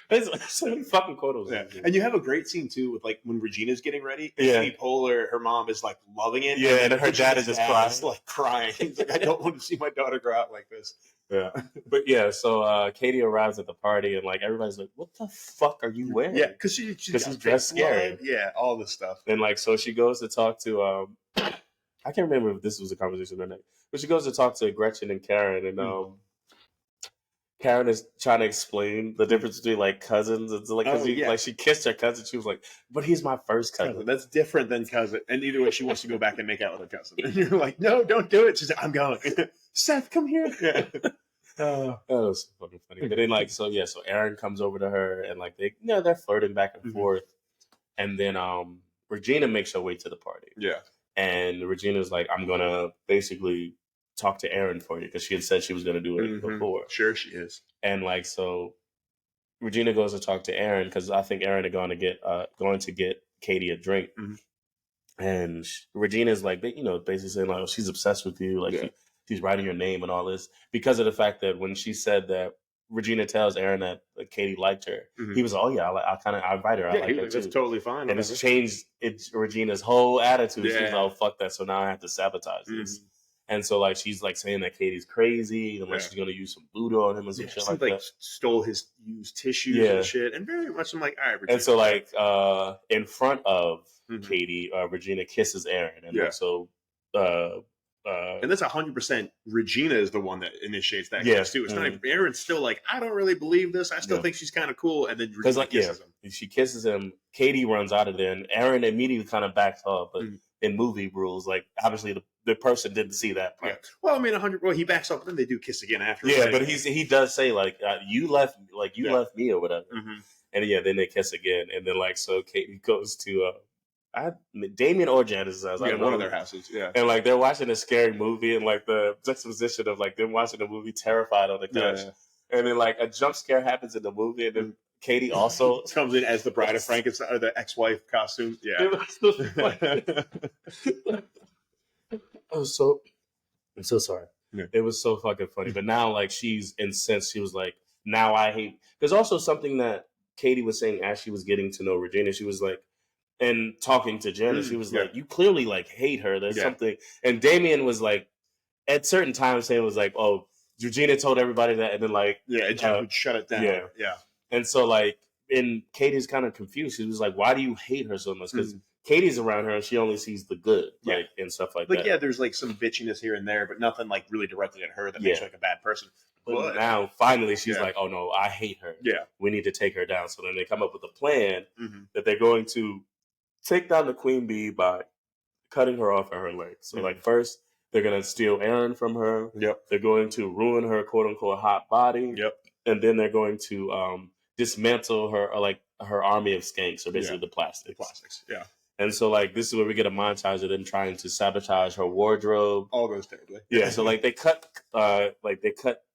There's so many fucking photos. Yeah. And you have a great scene too with like when Regina's getting ready. Yeah. Amy Poehler, her mom, is like loving it. Yeah, and her dad is just crying. Like crying. He's like, I don't want to see my daughter grow out like this. Yeah. But yeah, so Katie arrives at the party and like everybody's like, what the fuck are you wearing? Yeah, because she's dressed scary. Yeah, all this stuff. And like, so she goes to talk to I can't remember if this was a conversation or not, but she goes to talk to Gretchen and Karen, and Karen is trying to explain the difference between like cousins. It's like, like she kissed her cousin. She was like, but he's my first cousin. That's different than cousin. And either way, she wants to go back and make out with her cousin. And you're like, no, don't do it. She's like, I'm going. Seth, come here. Yeah. That was fucking funny. But then like, so Aaron comes over to her and like they're flirting back and forth. And then Regina makes her way to the party. Yeah. And Regina's like, I'm gonna basically talk to Aaron for you, because she had said she was going to do it before. Sure, she is. And like, so Regina goes to talk to Aaron, because I think Aaron are going to get Katie a drink, and Regina's like, basically saying like, oh, she's obsessed with you, like she's writing your name and all this, because of the fact that when she said that Regina tells Aaron that Katie liked her, he was, oh yeah, I invite her. I like her too. That's totally fine. And it's changed Regina's whole attitude. She's like, oh fuck that. So now I have to sabotage this. And so, like, she's like saying that Katie's crazy, and like she's gonna use some voodoo on him and some shit like that. Stole his used tissues and shit, and very much I'm like, all right, Regina. And so, like, in front of Katie, Regina kisses Aaron, and so, and that's 100%. Regina is the one that initiates that kiss too. It's not even, Aaron's still like, I don't really believe this. I still think she's kind of cool, and then Regina kisses him. She kisses him. Katie runs out of there, and Aaron immediately kind of backs off, but. In movie rules, like obviously the person didn't see that part. Yeah. Well, I mean, 100. Well, he backs up, and then they do kiss again after. Yeah, but he does say like you left me or whatever, and then they kiss again, and then like so Katie goes to Damien or Janice's house. One of their houses. Yeah, and like they're watching a scary movie, and like the juxtaposition of like them watching the movie terrified on the couch, and then like a jump scare happens in the movie, and then. Katie also comes in as the Bride of Frankenstein, or the ex-wife costume. Yeah. I'm so sorry. Yeah. It was so fucking funny. But now, like, she's incensed. She was like, now I hate. There's also something that Katie was saying as she was getting to know Regina. She was like, and talking to Janice, she was like, you clearly, like, hate her. There's something. And Damien was like, at certain times, saying was like, oh, Regina told everybody that. And then, like, shut it down. Yeah. And so, like, Katie's kind of confused. She was like, why do you hate her so much? Because Katie's around her and she only sees the good, like, and stuff like that. Like, yeah, there's, like, some bitchiness here and there, but nothing, like, really directed at her that makes her, like, a bad person. But now, finally, she's like, oh, no, I hate her. Yeah. We need to take her down. So then they come up with a plan that they're going to take down the queen bee by cutting her off at her legs. So, like, first, they're going to steal Aaron from her. Yep. They're going to ruin her, quote-unquote, hot body. Yep. And then they're going to dismantle her, or like her army of skanks, or basically the plastics. Yeah. And so like this is where we get a montage of them trying to sabotage her wardrobe. All goes terribly. Yeah. So like they cut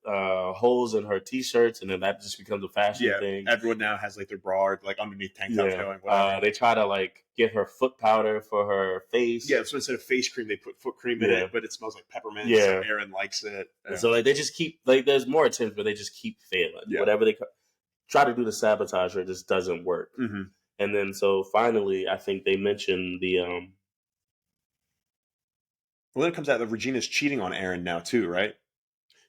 holes in her t-shirts, and then that just becomes a fashion thing. Everyone now has like their bra like underneath tank tops going. Whatever. They try to like get her foot powder for her face. Yeah. So instead of face cream, they put foot cream in it, but it smells like peppermint. Yeah. So Aaron likes it. Yeah. And so like they just keep like there's more attempts, but they just keep failing. Yeah. Whatever they try to do to sabotage her, it just doesn't work. And then so finally, I think they mentioned the well, then it comes out that Regina's cheating on Aaron now too, right?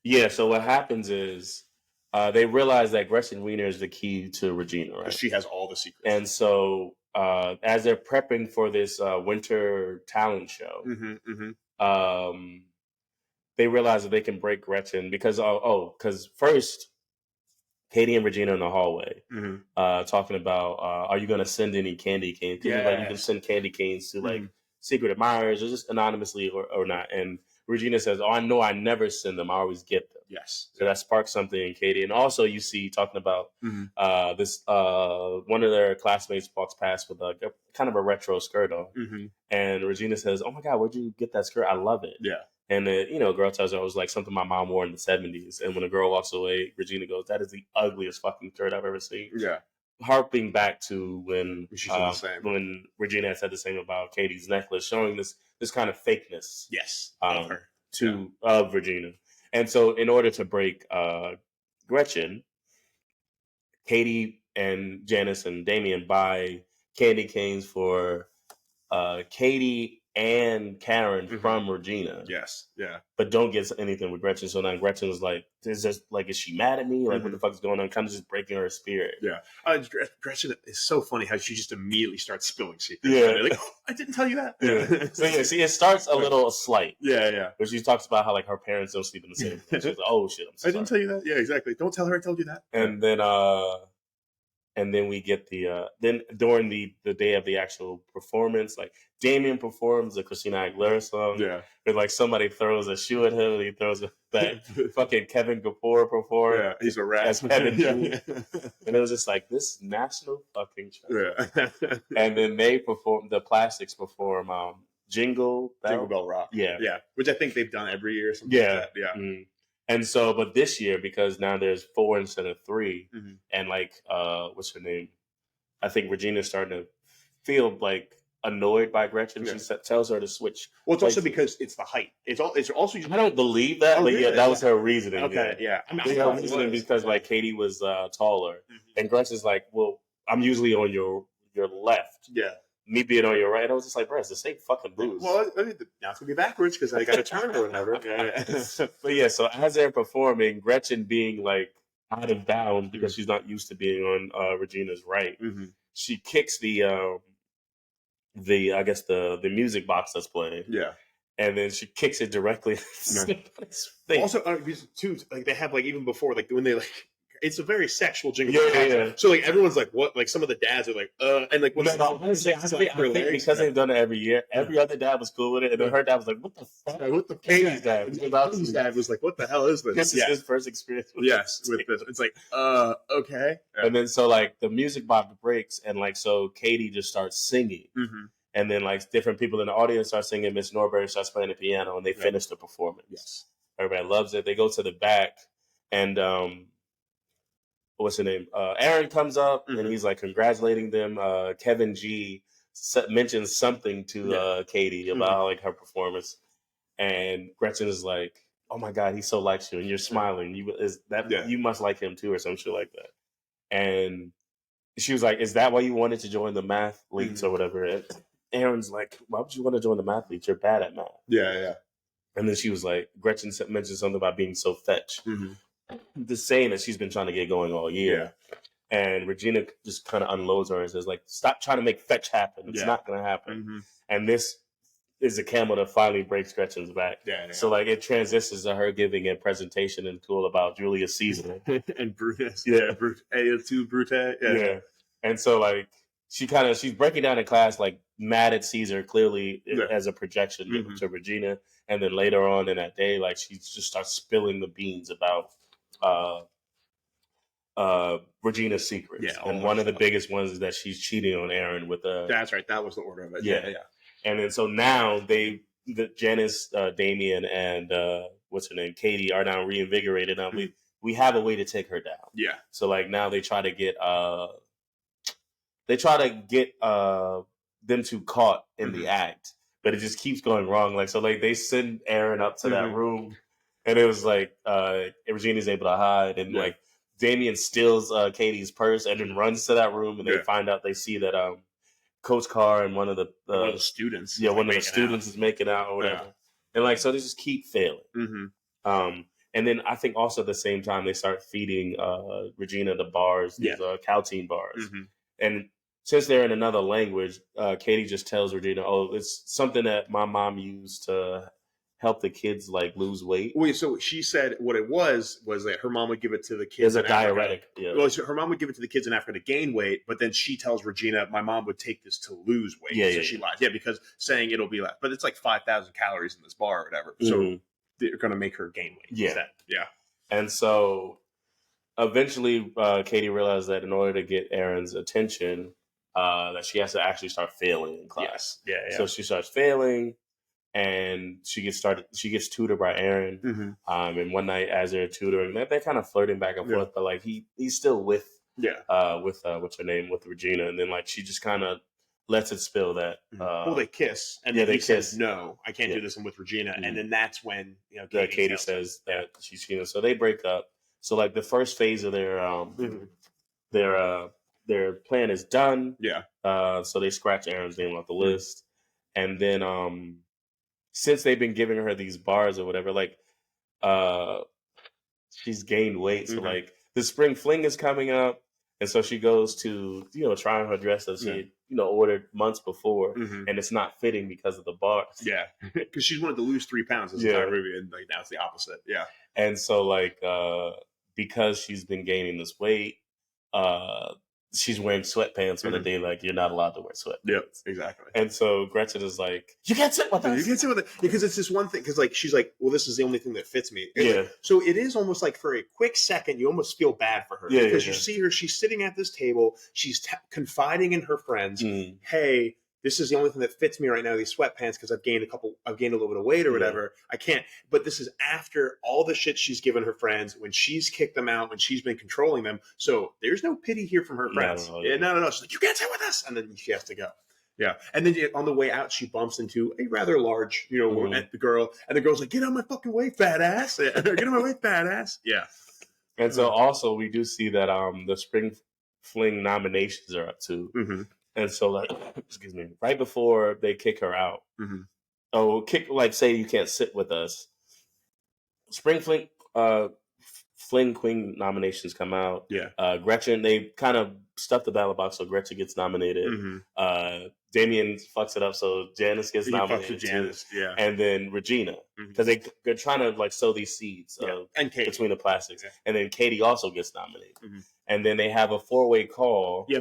Yeah. So what happens is they realize that Gretchen Wiener is the key to Regina, right? She has all the secrets. And so as they're prepping for this winter talent show, they realize that they can break Gretchen because because first. Katie and Regina in the hallway talking about, are you going to send any candy canes? Because like, you can send candy canes to like secret admirers or just anonymously or not. And Regina says, "Oh, I know I never send them. I always get them." Yes. So that sparks something in Cady. And also you see talking about this one of their classmates walks past with a kind of a retro skirt on. Mm-hmm. And Regina says, "Oh my God, where'd you get that skirt? I love it." Yeah. And the girl tells her it was like something my mom wore in the 70s. And when the girl walks away, Regina goes, "That is the ugliest fucking shirt I've ever seen." Yeah. Harping back to when when Regina had said the same about Cady's necklace, showing this kind of fakeness. Yes. Of her. Of Regina. And so in order to break Gretchen, Cady and Janice and Damien buy candy canes for Cady and Karen from Regina. Yes. Yeah. But don't get anything with Gretchen. So now Gretchen was like, is she mad at me? Like, what the fuck is going on? Kind of just breaking her spirit. Yeah. Gretchen is so funny how she just immediately starts spilling secrets. Yeah. Like, oh, I didn't tell you that. Yeah. So yeah, see, it starts a little slight. Yeah, yeah. But she talks about how like her parents don't sleep in the same room. She's like, oh shit, I'm so I didn't tell you that. Yeah, exactly. Don't tell her I told you that. And then we get then during the day of the actual performance, like Damien performs the Christina Aguilera song. Yeah. But like somebody throws a shoe at him and he throws it back. Fucking Kevin Kapoor performed. Yeah, he's a rat. As Kevin G. Yeah. And it was just like this national fucking show. Yeah. And then the Plastics perform Jingle Bell Rock. Yeah. Yeah. Which I think they've done every year or something like that. Yeah. Mm-hmm. And so, but this year, because now there's 4 instead of 3, and like, what's her name? I think Regina's starting to feel like annoyed by Gretchen. Yeah. She tells her to switch. Well, it's also because it's the height. It's also. I don't believe that, but yeah, that was her reasoning. Okay, yeah. I mean, her reasoning because like Cady was taller, and Gretchen's like, well, I'm usually on your left. Yeah. Me being on your right, I was just like, bro, it's the same fucking blues. Well, now it's gonna be backwards because I got to turn or whatever. But yeah, so as they're performing, Gretchen being like out of bounds because she's not used to being on Regina's right, she kicks the I guess the music box that's playing. Yeah. And then she kicks it directly. Also, too, like they have like even before, like when they like. It's a very sexual jingle. Yeah. So like everyone's like, what? Like some of the dads are like, and like what's I think because they've done it every year, every other dad was cool with it, and then her dad was like, "What the fuck? What the Cady's dad?" Cady's dad was like, "What the hell is this?" This is his first experience. With this. It's like, okay. Yeah. And then so like the music box breaks, and like so Cady just starts singing, and then like different people in the audience start singing. Miss Norbury starts playing the piano, and they finish the performance. Yes, everybody loves it. They go to the back, and what's her name? Aaron comes up and he's like congratulating them. Kevin G mentions something to Cady about like her performance, and Gretchen is like, "Oh my God, he so likes you, and you're smiling. You must like him too, or some shit like that." And she was like, "Is that why you wanted to join the math leagues or whatever?" And Aaron's like, "Why would you want to join the math leagues? You're bad at math." Yeah. And then she was like, Gretchen mentioned something about being so fetch. The saying that she's been trying to get going all year. And Regina just kind of unloads her and says, like, stop trying to make fetch happen. It's not going to happen. And this is a camel that finally breaks Gretchen's back. Yeah. So, like, it transitions to her giving a presentation in school about Julius Caesar. And Brutus. Yeah. Brute. Yeah. And so, like, she's breaking down in class, like, mad at Caesar, clearly as a projection to Regina. And then later on in that day, like, she just starts spilling the beans about Regina's secrets. Yeah, and one of the biggest ones is that she's cheating on Aaron with That's right. That was the order of it. Yeah. And then so now Janice, Damien, and what's her name, Cady are now reinvigorated. Now we have a way to take her down. Yeah. So like now they try to get them two caught in the act, but it just keeps going wrong. Like so, like they send Aaron up to that room. And it was like Regina's able to hide, and like Damien steals Cady's purse and then runs to that room, and they see that Coach Carr and one of the students, is making out or whatever, and like so they just keep failing. And then I think also at the same time they start feeding Regina the bars, these Caltine bars, and since they're in another language, Cady just tells Regina, "Oh, it's something that my mom used to help the kids like lose weight. Wait, so she said what it was that her mom would give it to the kids. It's a diuretic. Yeah. Well, so her mom would give it to the kids in Africa to gain weight, but then she tells Regina, "My mom would take this to lose weight." Yeah, so she lies. Yeah, because saying it'll be less, but it's like 5,000 calories in this bar or whatever. So they're going to make her gain weight. Yeah, instead. Yeah. And so eventually, Cady realized that in order to get Aaron's attention, that she has to actually start failing in class. Yes. Yeah. So she starts failing. And she gets tutored by Aaron. And one night as they're tutoring, they're kind of flirting back and forth, but like he's still with what's her name, with Regina, and then like she just kind of lets it spill that well, they kiss, and then he says, "No, I can't do this. I'm with Regina," and then that's when Cady says that she's cheating. So they break up. So like the first phase of their plan is done. Yeah. So they scratch Aaron's name off the list, and then since they've been giving her these bars or whatever, like, she's gained weight. So like the spring fling is coming up. And so she goes to, try on her dress that she, ordered months before, and it's not fitting because of the bars. Yeah. Because she wanted to lose 3 pounds this entire movie, and like now it's the opposite. Yeah. And so like, because she's been gaining this weight, she's wearing sweatpants on the day like you're not allowed to wear sweatpants. Yep, exactly. And so Gretchen is like, "You can't sit with us. You can't sit with it," because it's this one thing. Because like she's like, "Well, this is the only thing that fits me." Yeah. So it is almost like for a quick second, you almost feel bad for her because you see her. She's sitting at this table. She's confiding in her friends. Hey, this is the only thing that fits me right now, these sweatpants, because I've gained a little bit of weight or whatever. I can't. But this is after all the shit she's given her friends, when she's kicked them out, when she's been controlling them. So there's no pity here from her friends. No. She's like, "You can't sit with us," and then she has to go. Yeah, and then on the way out, she bumps into a rather large, the girl, and the girl's like, "Get out of my fucking way, fat ass! Get out of my way, fat ass!" Yeah. And so also we do see that the spring fling nominations are up too. And so, like, excuse me, right before they kick her out, say you can't sit with us. Spring Fling Queen nominations come out. Yeah. Gretchen, they kind of stuffed the ballot box, so Gretchen gets nominated. Damien fucks it up, so Janice gets nominated. Janice, yeah. And then Regina, because they're trying to like sow these seeds and between the plastics. Yeah. And then Cady also gets nominated. And then they have a 4-way call. Yeah,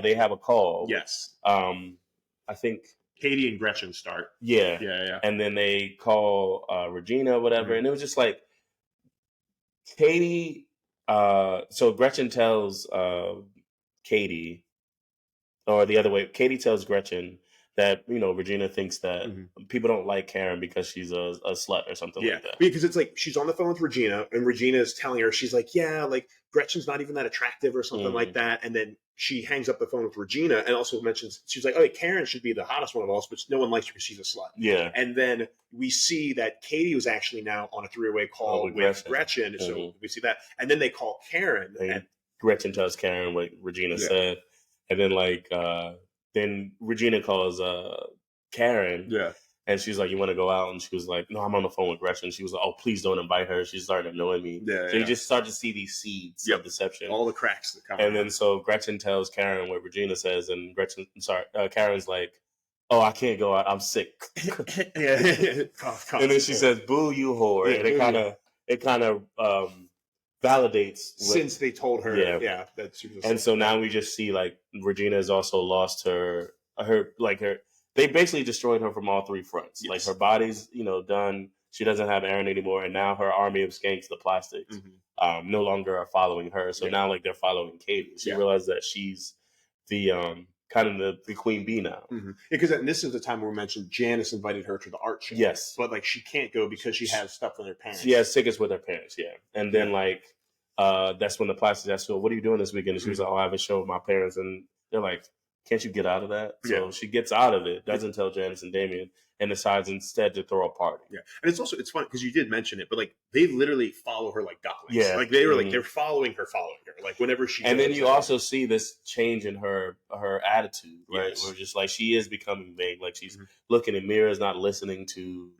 they have a call. Yes. I think Cady and Gretchen start. Yeah. And then they call Regina or whatever. And it was just like Cady. So Gretchen tells Cady, or the other way, Cady tells Gretchen that, Regina thinks that people don't like Karen because she's a slut or something like that. Because it's like she's on the phone with Regina, and Regina is telling her, she's like, "Yeah, like Gretchen's not even that attractive," or something like that. And then she hangs up the phone with Regina and also mentions, she's like, "Oh, Karen should be the hottest one of us, but no one likes her because she's a slut." Yeah. And then we see that Cady was actually now on a 3-way call with Gretchen. So we see that. And then they call Karen. And Gretchen tells Karen what Regina said. And then then Regina calls Karen. Yeah. And she's like, "You want to go out?" And she was like, "No, I'm on the phone with Gretchen." She was like, "Oh, please don't invite her. She's starting annoying me." Yeah, so you just start to see these seeds of deception. All the cracks that come out. And then so Gretchen tells Karen what Regina says, and Karen's like, "Oh, I can't go out. I'm sick." Cough, and then she says, "Boo, you whore." Yeah, and it kind of validates since they told her. Yeah. That she was. And so now we just see like Regina has also lost her. They basically destroyed her from all 3 fronts. Yes. Like her body's, done. She doesn't have Aaron anymore, and now her army of skanks, the plastics, no longer are following her. So now, like, they're following Cady. She realized that she's the kind of the queen bee now. Because this is the time where we mentioned Janice invited her to the art show. Yes, but like she can't go because she has stuff with her parents. She has tickets with her parents. Yeah, and then that's when the plastics asked her, "What are you doing this weekend?" And she was like, "Oh, I have a show with my parents," and they're like, "Can't you get out of that?" So she gets out of it, doesn't tell Janice and Damien, and decides instead to throw a party. Yeah, and it's fun because you did mention it, but like they literally follow her like ducklings. Yeah, like they were like they're following her, like whenever she. And then you also see this change in her attitude, right? Yes. Where just like she is becoming vague, like she's looking in mirrors, not listening to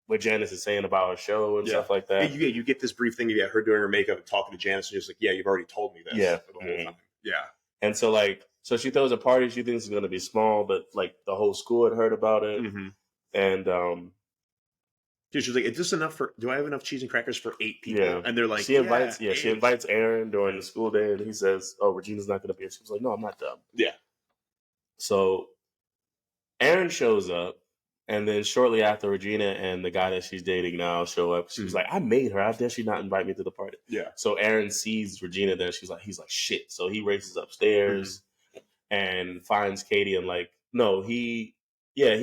what Janice is saying about her show and stuff like that. You get this brief thing of her doing her makeup and talking to Janice, and just like, "Yeah, you've already told me this." Yeah, for the whole time. Yeah. And so she throws a party. She thinks it's going to be small, but like the whole school had heard about it. And She's like, is this enough do I have enough cheese and crackers for 8 people? Yeah. And they're like, she invites eight. Aaron during the school day, and he says, "Oh, Regina's not going to be here." She was like, "No, I'm not dumb." Yeah. So Aaron shows up, and then shortly after, Regina and the guy that she's dating now show up. She's like, "I made her. How dare she not invite me to the party?" Yeah. So Aaron sees Regina there. He's like, "Shit!" So he races upstairs and finds Cady, and like, no, he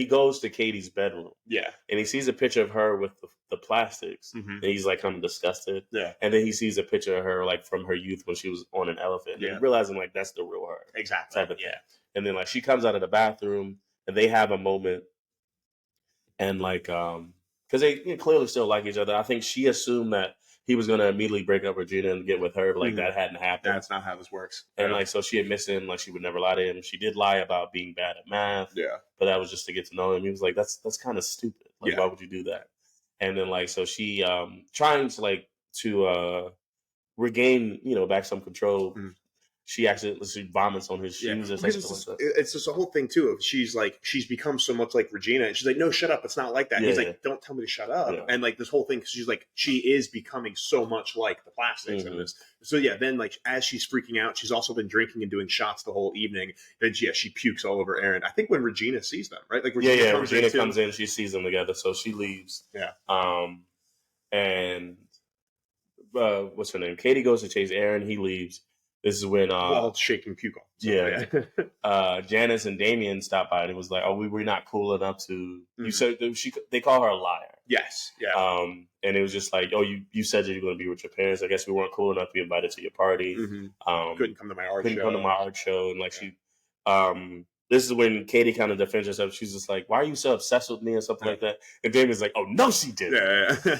goes to Cady's bedroom. Yeah. And he sees a picture of her with the plastics, and he's like kind of disgusted. Yeah. And then he sees a picture of her like from her youth when she was on an elephant, and realizing like that's the real her. Exactly. Type of thing. And then like she comes out of the bathroom, and they have a moment, and like because they clearly still like each other. I think she assumed that he was going to immediately break up Regina and get with her, but like that hadn't happened. That's not how this works. And like, so she admits to him like she would never lie to him. She did lie about being bad at math. Yeah. But that was just to get to know him. He was like, that's kind of stupid. Like, why would you do that? And then like, so she trying to like to regain, back some control. She vomits on his shoes. It's just a whole thing too. Of she's become so much like Regina, and she's like, "No, shut up! It's not like that." He's like, "Don't tell me to shut up!" And like this whole thing, because she's like, she is becoming so much like the plastics in this. So then like as she's freaking out, she's also been drinking and doing shots the whole evening. Then she pukes all over Aaron. I think when Regina sees them, right? Like Regina comes in, she sees them together, so she leaves. Yeah. And what's her name? Cady goes to chase Aaron. He leaves. This is when all shaking puke off. Janice and Damien stopped by, and it was like, "Oh, we're not cool enough to." You said they call her a liar. Yes. Yeah. And it was just like, "Oh, you said that you're going to be with your parents. I guess we weren't cool enough to be invited to your party. Couldn't come to my art show. And like she, this is when Cady kind of defends herself. She's just like, "Why are you so obsessed with me?" or something like that. And Damien's like, "Oh no, she didn't." Yeah.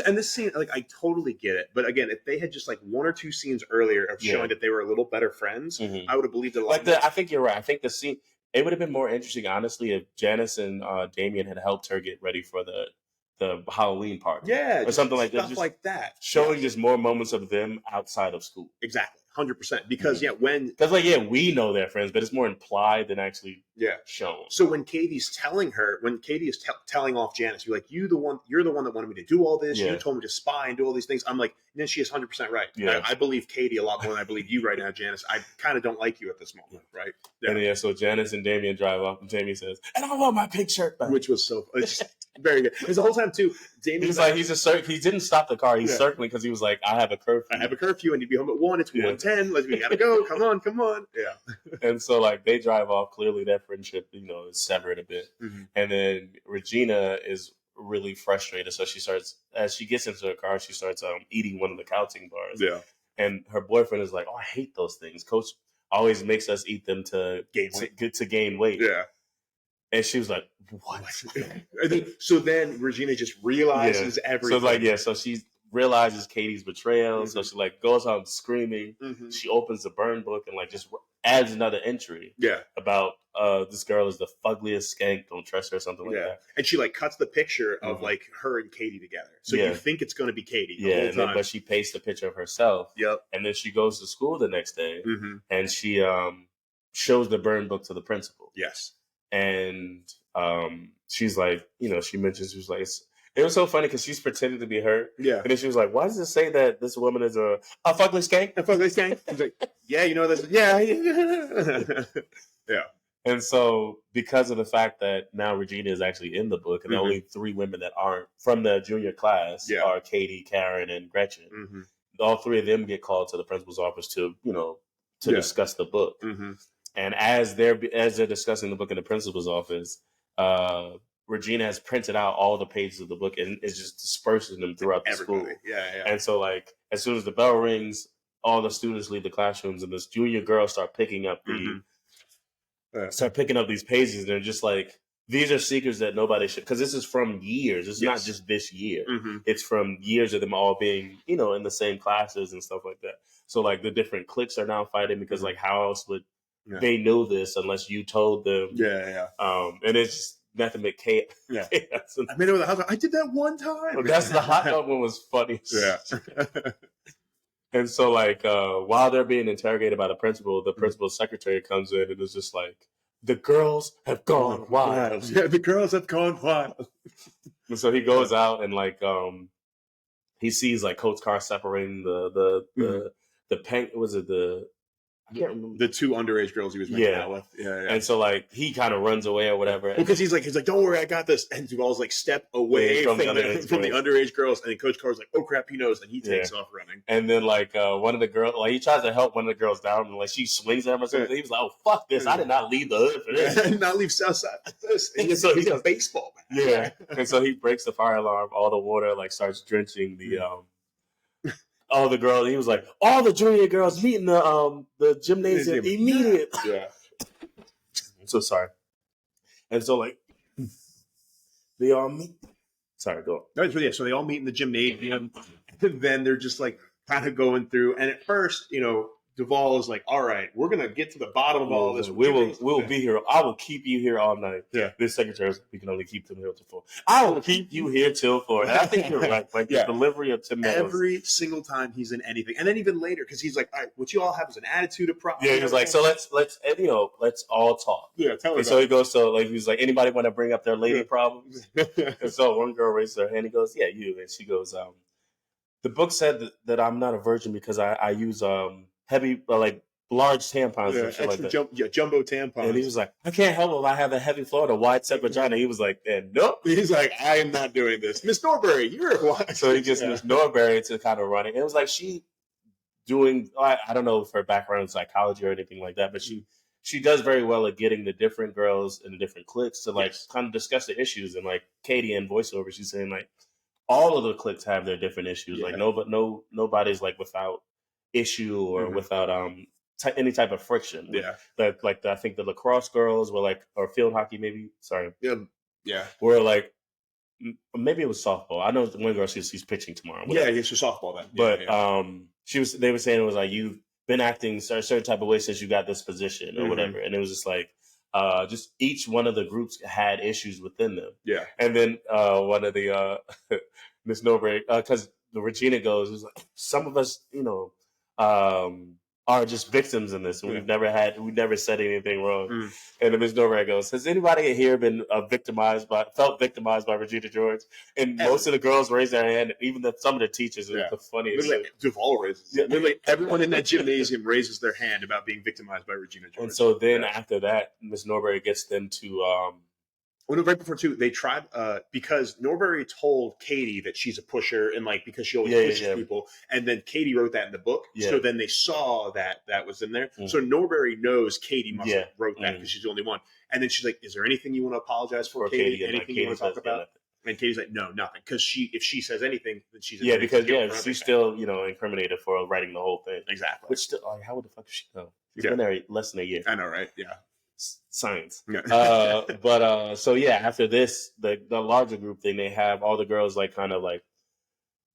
And this scene, like, I totally get it. But again, if they had just like 1 or 2 scenes earlier of showing that they were a little better friends, I would have believed it a lot. Like I think you're right. I think the scene, it would have been more interesting, honestly, if Janice and Damien had helped her get ready for the Halloween party. Yeah, or something like that. Stuff like that. Showing just more moments of them outside of school. Exactly. 100%. Because we know they're friends, but it's more implied than actually shown. So when Katie's telling her, when Cady is telling off Janice, you're like, you're the one that wanted me to do all this. You told me to spy and do all these things. I'm like, then she is 100% right. Yeah. I believe Cady a lot more than I believe you right now, Janice. I kind of don't like you at this moment, right? Yeah. And so Janice and Damien drive off, and Damien says, "And I want my pink shirt back," which was it's very good. Because the whole time too, Damien's like, he didn't stop the car. He's circling because he was like, "I have a curfew. I need to be home at 1. It's 1:10. We gotta go. Come on. Yeah. And so like they drive off. Clearly their friendship, is severed a bit. And then Regina is really frustrated. So as she gets into her car, she starts eating one of the Calting bars. Yeah. And her boyfriend is like, "Oh, I hate those things. Coach always makes us eat them to gain weight." Yeah. And she was like, "What?" So then Regina just realizes everything. So she realizes Cady's betrayal. So she like goes out screaming. She opens the burn book and like just adds another entry. About this girl is the fuggliest skank. Don't trust her or something like that. And she like cuts the picture of like her and Cady together. So you think it's going to be Cady the whole time. But she pastes a picture of herself. Yep. And then she goes to school the next day and she shows the burn book to the principal. Yes. And she's like, she mentions, she was like, it was so funny because she's pretending to be her. Yeah. And then she was like, "Why does it say that this woman is a fugly skank?" A fugly skank? I was like, this. Yeah. Yeah. And so because of the fact that now Regina is actually in the book and the only 3 women that aren't from the junior class are Cady, Karen, and Gretchen. All 3 of them get called to the principal's office to discuss the book. And as they're discussing the book in the principal's office, Regina has printed out all the pages of the book and is just dispersing them throughout the school. Yeah. And so, like, as soon as the bell rings, all the students leave the classrooms, and this junior girl start picking up these pages. And they're just like, these are secrets that nobody should, because this is from years. It's not just this year. It's from years of them all being, in the same classes and stuff like that. So, like, the different cliques are now fighting because, like, how else would they know this unless you told them? Yeah. And it's just nothing but chaos. Yeah. I made it with a hot dog. I did that one time. That's the hot dog one was funny. Yeah. And so, like, while they're being interrogated by the principal's secretary comes in and is just like, "The girls have gone wild." Yeah, the girls have gone wild. And so he goes out and like he sees like Coach's car separating the pen. Was it the? I can't remember. The two underage girls he was making out with. Yeah. And so like he kind of runs away or whatever. Because he's like, don't worry, I got this. And Duval's like, step away from the underage girls. And then Coach Carr's like, oh crap, he knows. And he takes off running. And then like one of the girls, like he tries to help one of the girls down, and like she swings at him or something. He was like, oh fuck this! I did not leave the hood for this. I did not leave Southside for this. And so he's a baseball man. Yeah. And so he breaks the fire alarm. All the water like starts drenching the all the girls. He was like, all the junior girls meet in the gymnasium immediately. Yeah. I'm so sorry. And so like they all meet. Sorry, go on. So they all meet in the gymnasium, and then they're just like kind of going through. And at first, Duval is like, all right, we're going to get to the bottom of all this. We will be here. I will keep you here all night. Yeah. This secretary is like, we can only keep Tim Hill till 4. I will keep you here till 4. And I think you're right. Like the delivery of Tim Hill. Every single time he's in anything. And then even later, because he's like, all right, what you all have is an attitude of problem. Yeah, he was like, so let's all talk. Yeah, tell me. And so he goes, so like, he was like, anybody want to bring up their lady problems? And so one girl raises her hand. He goes, yeah, you. And she goes, the book said that I'm not a virgin because I use heavy, like large tampons and shit like that. Jumbo tampons. And he was like, I can't help it if I have a heavy floor, a wide set vagina. He was like, nope. He's like, I am not doing this. Miss Norbury, you're a So he gets Miss Norbury to kind of run it. And it was like she doing, I don't know if her background in psychology or anything like that, but she does very well at getting the different girls and the different cliques to like kind of discuss the issues. And like Cady in voiceover, she's saying like all of the cliques have their different issues. Like nobody's like without issue or without any type of friction. I think the lacrosse girls were like, or field hockey maybe. Sorry. Were like, maybe it was softball. I know the one girl she's pitching tomorrow. Whatever. Yeah, it's for softball then. But they were saying it was like you've been acting a certain type of way since you got this position or whatever, and it was just like just each one of the groups had issues within them. Yeah, and then one of the Miss Norbury, because Regina goes, it was like some of us, are just victims in this. And we've never said anything wrong. And then Ms. Norbury goes, has anybody here been felt victimized by Regina George? And most of the girls raise their hand, even some of the teachers. It was the funniest shit. Duval raises. Literally everyone in that gymnasium raises their hand about being victimized by Regina George. And so then after that, Ms. Norbury gets them to right before too, they tried because Norbury told Cady that she's a pusher and like because she always pushes people, and then Cady wrote that in the book. So then they saw that was in there. So Norbury knows Cady must have wrote that because she's the only one. And then she's like, "Is there anything you want to apologize for, Cady? Anything you want to talk about?" And Katie's like, "No, nothing." Because if she says anything, then she's she's still incriminated for writing the whole thing. Exactly. Which still, like, how would the fuck she know? She's been there less than a year. I know, right? Yeah. Science. So after this, the larger group thing, they have all the girls like kind of like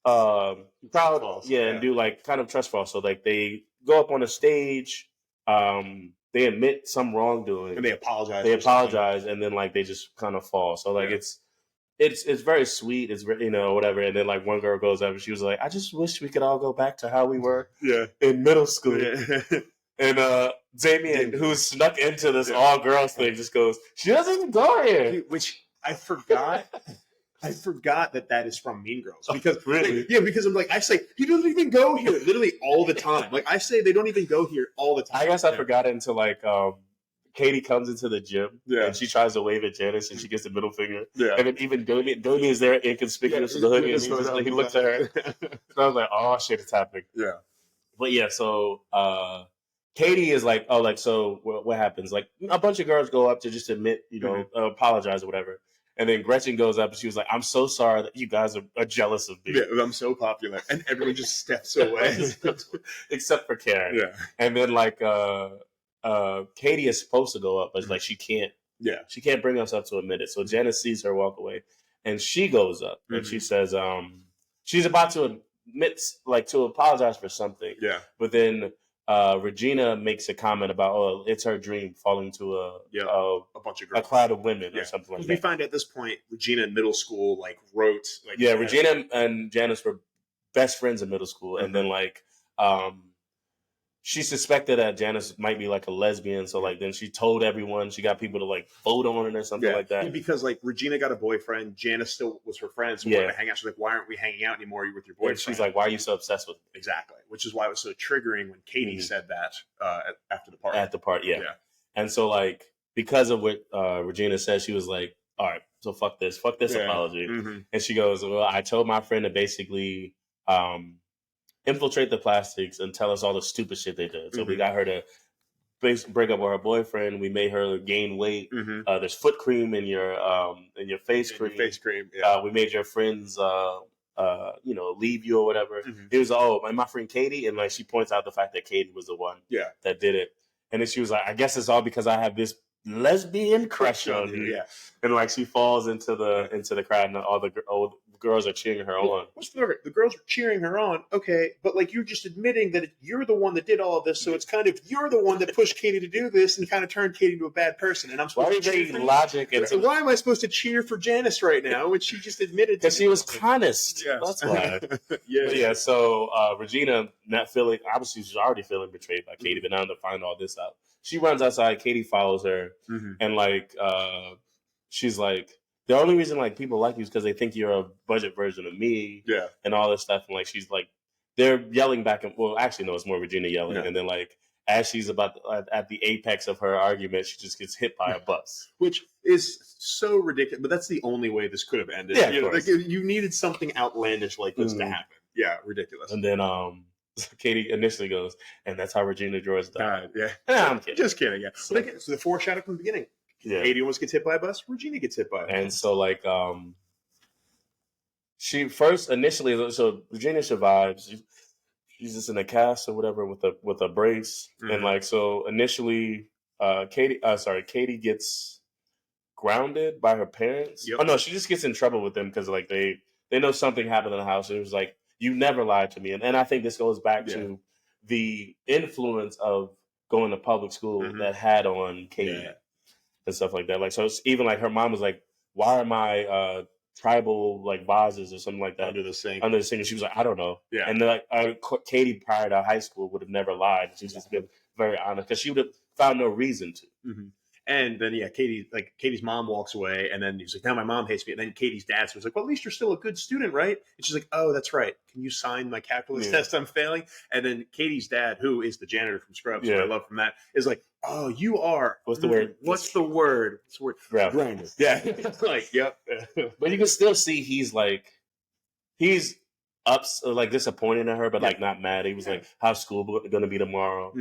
proud and do like kind of trust fall. So like they go up on a stage, they admit some wrongdoing and they apologize and then like they just kind of fall. So like it's very sweet, it's whatever. And then like one girl goes up and she was like, I just wish we could all go back to how we were in middle school. And Damien, who snuck into this all-girls thing, just goes, she doesn't even go here. Which I forgot. I forgot that is from Mean Girls. Because really? Because I'm like, I say, he doesn't even go here literally all the time. Like, I say they don't even go here all the time. I guess I forgot it until, like, Cady comes into the gym, and she tries to wave at Janice, and she gets the middle finger. And then even Damien is there inconspicuous with the hoodie, and he looks at her. So I was like, oh, shit, it's happening. Yeah. But, so... Cady is like, so what happens? Like a bunch of girls go up to just admit, apologize or whatever. And then Gretchen goes up and she was like, I'm so sorry that you guys are jealous of me. Yeah, I'm so popular. And everyone just steps away. Except for Karen. Yeah. And then like Cady is supposed to go up, but like she can't bring herself to admit it. So Janice sees her walk away and she goes up and she says, she's about to admit, like to apologize for something. Yeah. But then Regina makes a comment about, it's her dream falling to a bunch of girls, a crowd of women or something like that. We find at this point, Regina in middle school wrote. Regina and Janice were best friends in middle school, and then she suspected that Janice might be like a lesbian, so like then she told everyone. She got people to like vote on it or something like that. Because like Regina got a boyfriend, Janice still was her friend, so wanted to hang out. She's like, "Why aren't we hanging out anymore? You're with your boyfriend." And she's like, "Why are you so obsessed with me?" Exactly, which is why it was so triggering when Cady said that after the party. At the party, yeah. And so like because of what Regina said, she was like, "All right, so fuck this apology." And she goes, "Well, I told my friend to basically infiltrate the plastics and tell us all the stupid shit they did. So we got her to break up with her boyfriend. We made her gain weight. There's foot cream in your face cream. We made your friends leave you or whatever." It was and my friend Cady, and like she points out the fact that Cady was the one that did it. And then she was like, "I guess it's all because I have this lesbian crush on you." Yeah. And like she falls into the crowd, and all the girls are cheering her on. What's the girls are cheering her on? Okay, but like you're just admitting that you're the one that did all of this, so it's kind of you're the one that pushed Cady to do this and kind of turned Cady into a bad person. And I'm supposed to cheer logic. Why am I supposed to cheer for Janice right now when she just admitted because she was honest? Yes. That's why. Yeah. So Regina, not feeling obviously she's already feeling betrayed by Cady, but now to find all this out, she runs outside. Cady follows her, and like she's like, the only reason like people like you is because they think you're a budget version of me, and all this stuff. And like she's like, they're yelling back and actually no, it's more Regina yelling, and then like as she's about at the apex of her argument, she just gets hit by a bus, which is so ridiculous. But that's the only way this could have ended. Yeah, like, you needed something outlandish like this to happen. Yeah, ridiculous. And then Cady initially goes, and that's how Regina George died. Yeah, I'm kidding. Just kidding. Yeah. So the foreshadow from the beginning. Yeah. Cady almost gets hit by a bus. Regina gets hit by a bus. And so like she first initially, so Regina survives. She's just in a cast or whatever with a brace, and like so initially, Cady gets grounded by her parents. Yep. Oh no, she just gets in trouble with them because like they know something happened in the house. It was like, you never lied to me, and I think this goes back to the influence of going to public school that had on Cady and stuff like that. Like so, it's even like her mom was like, "Why are my tribal like vases or something like that under the sink?" And she was like, "I don't know." Yeah. And then like Cady prior to high school would have never lied. She's just been very honest because she would have found no reason to. And then Katie's mom walks away, and then he's like, "Now my mom hates me." And then Katie's dad was like, "Well, at least you're still a good student, right?" And she's like, "Oh, that's right. Can you sign my calculus test I'm failing?" And then Katie's dad, who is the janitor from Scrubs, who I love from that, is like, "Oh, you are. What's the word? What's the word? Grounded. Yeah. Like, yep. But you can still see he's like disappointed in her, but like not mad. He was like, "How's school going to be tomorrow?"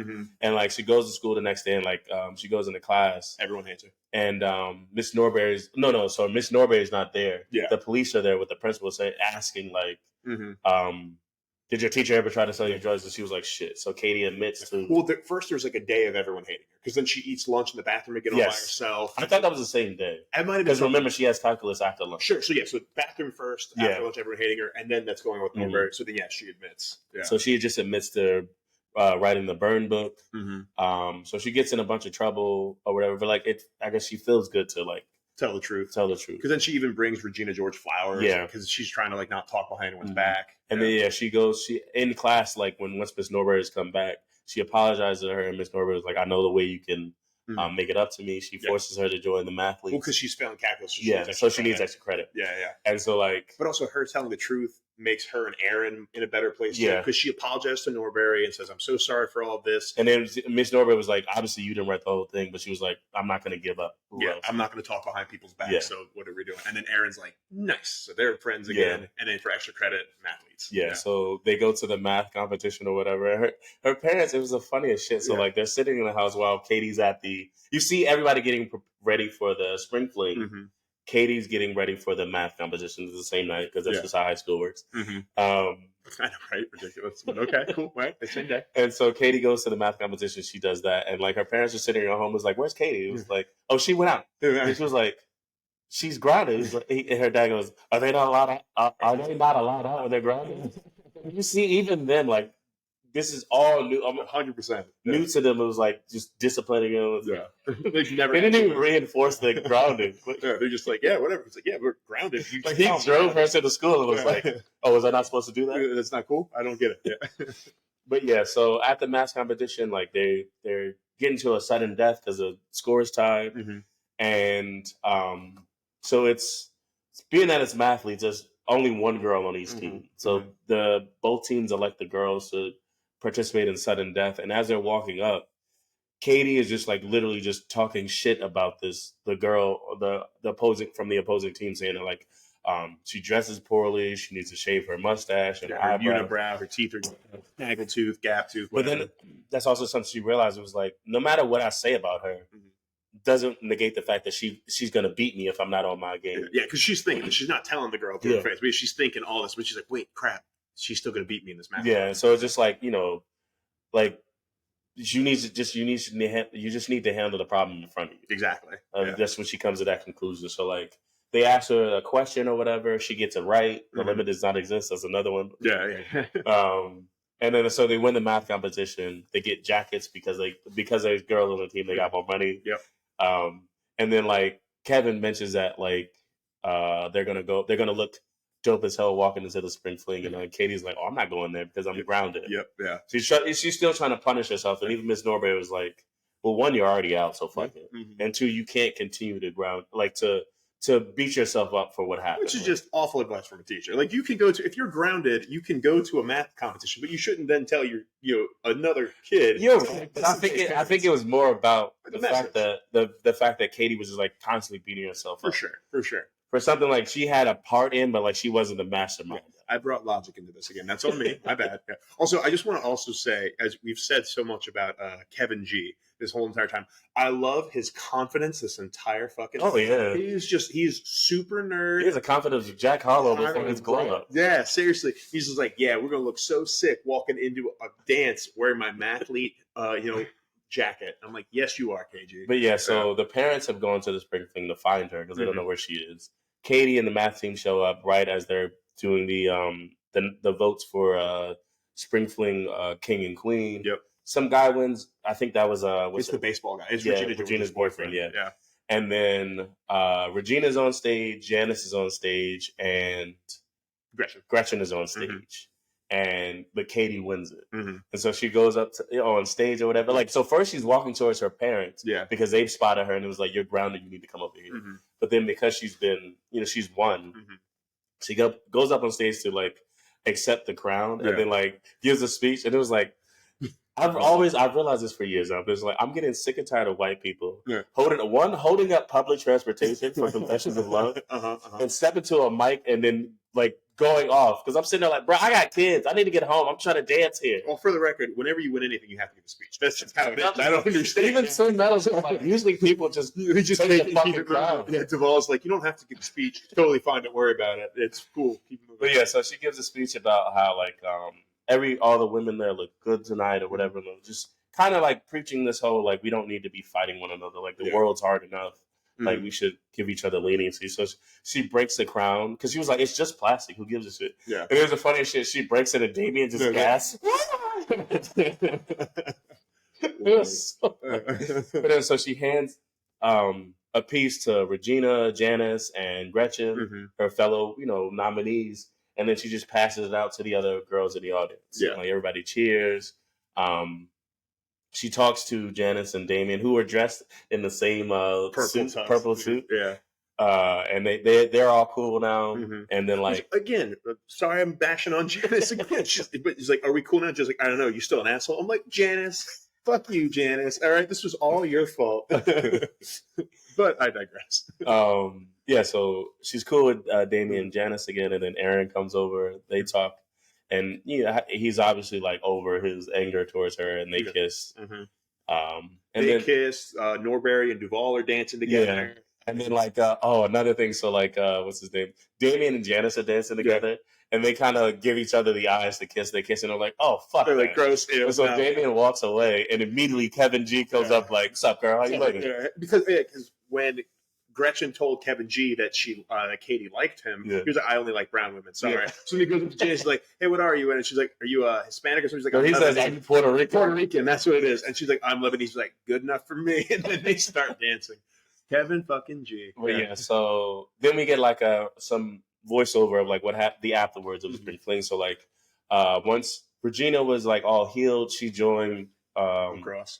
And like she goes to school the next day, and like she goes into class. Everyone hates her. And Miss Norberry's so Miss Norberry's not there. Yeah. The police are there with the principal asking like, "Did your teacher ever try to sell you drugs?" And she was like, "Shit." So Cady admits to. Well, first there's like a day of everyone hating her because then she eats lunch in the bathroom again all by herself. I thought that was the same day. It might have been because remember she has calculus after lunch. Sure. So so bathroom first, after lunch, everyone hating her, and then that's going on with Norberry. So then she admits. Yeah. So she just admits to writing the burn book. So she gets in a bunch of trouble or whatever, but like I guess she feels good to like tell the truth. Because then she even brings Regina George flowers. Yeah. Because she's trying to like not talk behind anyone's back. And then she goes. She in class like once Miss Norberry's come back, she apologizes to her, and Miss Norberry was like, "I know the way you can make it up to me." She forces her to join the math league. Well, because she's failing calculus. So she needs extra credit. Yeah. And so like, but also her telling the truth makes her and Aaron in a better place. Because she apologized to Norberry and says, "I'm so sorry for all of this." And then Miss Norberry was like, "Obviously you didn't write the whole thing," but she was like, "I'm not going to give up." I'm not going to talk behind people's backs. So what are we doing? And then Aaron's like, "Nice." So they're friends again. And then for extra credit, math leads. So they go to the math competition or whatever. Her parents, it was the funniest shit. So like they're sitting in the house while Katie's you see everybody getting ready for the spring fling. Katie's getting ready for the math competition the same night because that's just how high school works. I know, right? Ridiculous. But okay, cool. Right. The same day. And so Cady goes to the math competition. She does that. And like her parents are sitting at home. Was like, "Where's Cady?" It was like, "Oh, she went out." And she was like, "She's grounded." And her dad goes, "Are they not allowed out? Are they not allowed out when they're grounded?" You see, even then, like, this is all new. 100% new to them. It was like just disciplining them. They didn't even reinforce the grounding. They're just like, whatever. It's like, we're grounded. Like he drove her to the school and was like, "Oh, was I not supposed to do that?" That's not cool. I don't get it. But yeah, so at the math competition, like they're getting to a sudden death because the score is tied, and so it's being that it's mathletes, there's only one girl on each team. So the both teams elect the girls to participate in sudden death, and as they're walking up, Cady is just like literally just talking shit about the girl, the opposing team, saying that like she dresses poorly, she needs to shave her mustache and her unibrow, her teeth are snaggletooth, gap tooth. But then that's also something she realized. It was like, no matter what I say about her, doesn't negate the fact that she's gonna beat me if I'm not on my game. Yeah, because she's thinking, she's not telling the girl to her face, but she's thinking all this, but she's like, wait, crap, she's still gonna beat me in this match. Yeah, so it's just like, you know, like you just need to handle the problem in front of you. Exactly. That's when she comes to that conclusion. So like they ask her a question or whatever, she gets it right. The limit does not exist. That's another one. Yeah. And then so they win the math competition. They get jackets because there's girls on the team. They got more money. Yep. And then like Kevin mentions that like they're gonna look dope as hell walking into the spring fling, and Cady's like, "Oh, I'm not going there because I'm grounded." Yep. Yeah. She's still trying to punish herself, and even Miss Norbury was like, "Well, one, you're already out, so fuck it, and two, you can't continue to ground to beat yourself up for what happened." Which is just awful advice from a teacher. Like you can go to, if you're grounded, you can go to a math competition, but you shouldn't then tell another kid. But I think it was more about the fact that the fact that Cady was just like constantly beating herself up. For sure. For something like she had a part in, but like she wasn't the mastermind. I brought logic into this again. That's on me. My bad. Yeah. Also, I just want to also say, as we've said so much about Kevin G this whole entire time, I love his confidence this entire fucking thing. Yeah. He's super nerd. He has a confidence of Jack Harlow before his glow up. Yeah, seriously. He's just like, yeah, we're going to look so sick walking into a dance wearing my mathlete, jacket. I'm like, yes, you are, KG. But yeah, so the parents have gone to the spring thing to find her because they don't know where she is. Cady and the math team show up right as they're doing the votes for spring fling king and queen. Yep. Some guy wins. I think that was it's the baseball guy. It's Regina's boyfriend. Yeah. And then Regina's on stage, Janice is on stage, and Gretchen is on stage. But Cady wins it. And so she goes up to on stage or whatever. Like, so first she's walking towards her parents because they've spotted her and it was like, you're grounded, you need to come over here. But then because she's been, she's won, she goes up on stage to like accept the crown and then like gives a speech. And it was like, I've realized this for years now. But like, I'm getting sick and tired of white people holding up public transportation for confessions of love and stepping to a mic and then like going off because I'm sitting there like, bro, I got kids. I need to get home. I'm trying to dance here. Well, for the record, whenever you win anything, you have to give a speech. That's just how it is. I don't understand. Even some medals, like usually people just take the fucking crowd. Yeah, Duvall's like, you don't have to give a speech. Totally fine. Don't worry about it. It's cool. But yeah, so she gives a speech about how like all the women there look good tonight or whatever. Just kind of like preaching this whole like we don't need to be fighting one another. Like the world's hard enough. Like we should give each other leniency. So she breaks the crown because she was like, "It's just plastic. Who gives a shit?" Yeah. And there's the funniest shit. She breaks it and Damien just gasps. But then so she hands a piece to Regina, Janice, and Gretchen, her fellow nominees, and then she just passes it out to the other girls in the audience. Yeah. Like everybody cheers. She talks to Janice and Damien, who are dressed in the same purple suit. Yeah. And they're all cool now. And then like again, sorry, I'm bashing on Janice again. But she's like, "Are we cool now?" Just like, I don't know. You still an asshole? I'm like, Janice, fuck you, Janice. All right, this was all your fault. But I digress. Yeah. So she's cool with Damien and Janice again, and then Aaron comes over. They talk. And he's obviously like over his anger towards her, and they kiss. They kiss. Norbury and Duvall are dancing together. Yeah. And then like another thing. So like what's his name? Damien and Janice are dancing together, and they kind of give each other the eyes to kiss. They kiss, and they're like, "Oh fuck!" They're like gross. And so Damien walks away, and immediately Kevin G comes up like, "What's up, girl? How you looking?" Because when Gretchen told Kevin G that that Cady liked him, he was like, "I only like brown women." Sorry. So he goes up to Janice, she's like, "Hey, what are you?" And she's like, "Are you Hispanic or something?" He's like, he says, "I'm Puerto Rican." Puerto Rican, that's what it is. And she's like, "I'm Lebanese." He's like, "Good enough for me." And then they start dancing. Kevin fucking G. Well, yeah. So then we get like some voiceover of like what happened the afterwards of the spring fling. So like once Regina was like all healed. She joined lacrosse.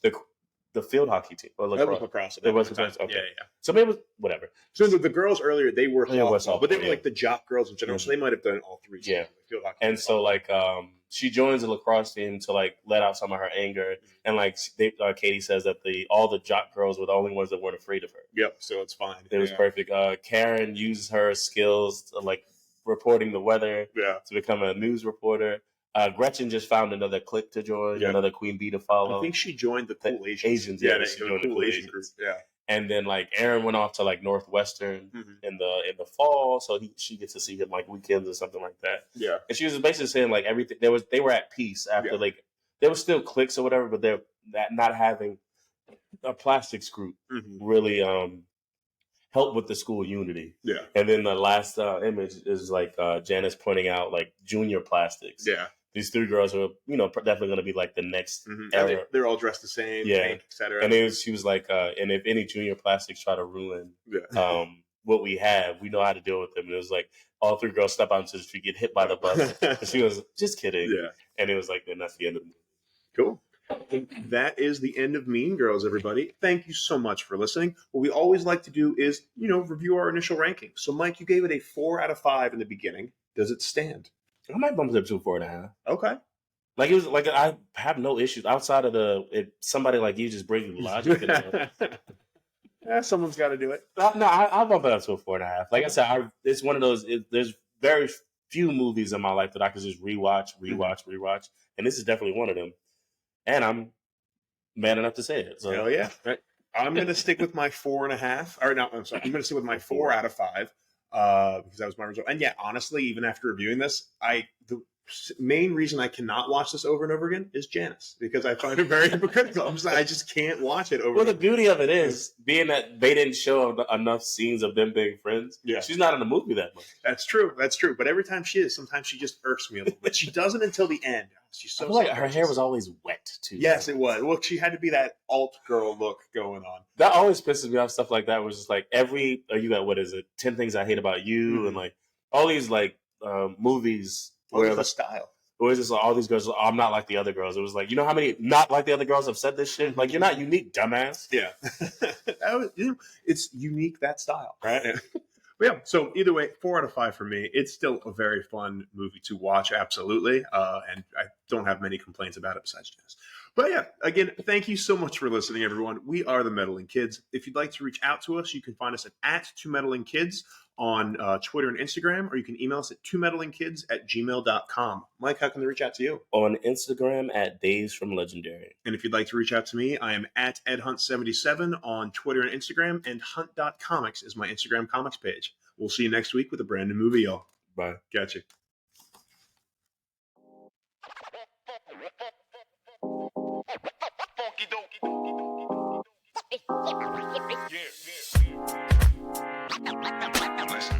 The field hockey team. Or That was lacrosse. It was lacrosse. Okay. Yeah. So maybe it was whatever. So the girls earlier, they were softball, but they were yeah. like the jock girls in general. So they might have done all three. Yeah. Field hockey and so like she joins the lacrosse team to like let out some of her anger. And like Cady says that all the jock girls were the only ones that weren't afraid of her. Yep. So it's fine. It was perfect. Karen uses her skills to, like reporting the weather to become a news reporter. Gretchen just found another clique to join, another queen bee to follow. I think she joined the Cool Asians. Yeah, she joined the Cool Asian group. Yeah. And then like Aaron went off to like Northwestern in the fall, so she gets to see him like weekends or something like that. Yeah. And she was basically saying like everything they were at peace after like there was still cliques or whatever, but they're not having a plastics group really help with the school unity. Yeah. And then the last image is like Janice pointing out like junior plastics. Yeah. These three girls are, definitely going to be like the next era. They're all dressed the same, tank, etc. And she was like, and if any junior plastics try to ruin what we have, we know how to deal with them. And it was like all three girls step out into the street, get hit by the bus. And she was just kidding. Yeah. And it was like, then that's the end of the movie. Cool. That is the end of Mean Girls, everybody. Thank you so much for listening. What we always like to do is, review our initial ranking. So, Mike, you gave it a 4 out of 5 in the beginning. Does it stand? I might bump it up to a 4.5. Okay. Like it was like I have no issues outside of somebody like you just bringing logic. Someone's got to do it. No, I'll bump it up to a 4.5. Like I said, it's one of those. There's very few movies in my life that I could just rewatch, and this is definitely one of them. And I'm man enough to say it. So. Hell yeah! Right. I'm going to stick with my 4.5. Or no, I'm sorry. I'm going to stick with my 4 out of 5. Because that was my result. And yeah, honestly, even after reviewing this, the main reason I cannot watch this over and over again is Janice, because I find her very hypocritical. I just can't watch it over. Well, the beauty of it is being that they didn't show enough scenes of them being friends. Yeah, she's not in the movie that much. That's true. But every time she is, sometimes she just irks me a little bit. She doesn't until the end. She's so. I feel like her hair was always wet too. Yes, it was. Well, she had to be that alt girl look going on. That always pisses me off. Stuff like that was just like you got what is it? 10 Things I Hate About You, and like all these like movies where the style. It was just like, all these girls. I'm not like the other girls. It was like, how many not like the other girls have said this shit? Like, you're not unique, dumbass. Yeah, it's unique, that style, right? But yeah, so either way, 4 out of 5 for me. It's still a very fun movie to watch, absolutely. And I don't have many complaints about it besides Janice. But yeah, again, thank you so much for listening, everyone. We are the Meddling Kids. If you'd like to reach out to us, you can find us at 2meddlingkids on Twitter and Instagram, or you can email us at 2meddlingkids@gmail.com. Mike, how can they reach out to you? On Instagram at Days from Legendary. And if you'd like to reach out to me, I am at EdHunt77 on Twitter and Instagram, and hunt.comics is my Instagram comics page. We'll see you next week with a brand new movie, y'all. Bye. Gotcha. Yeah.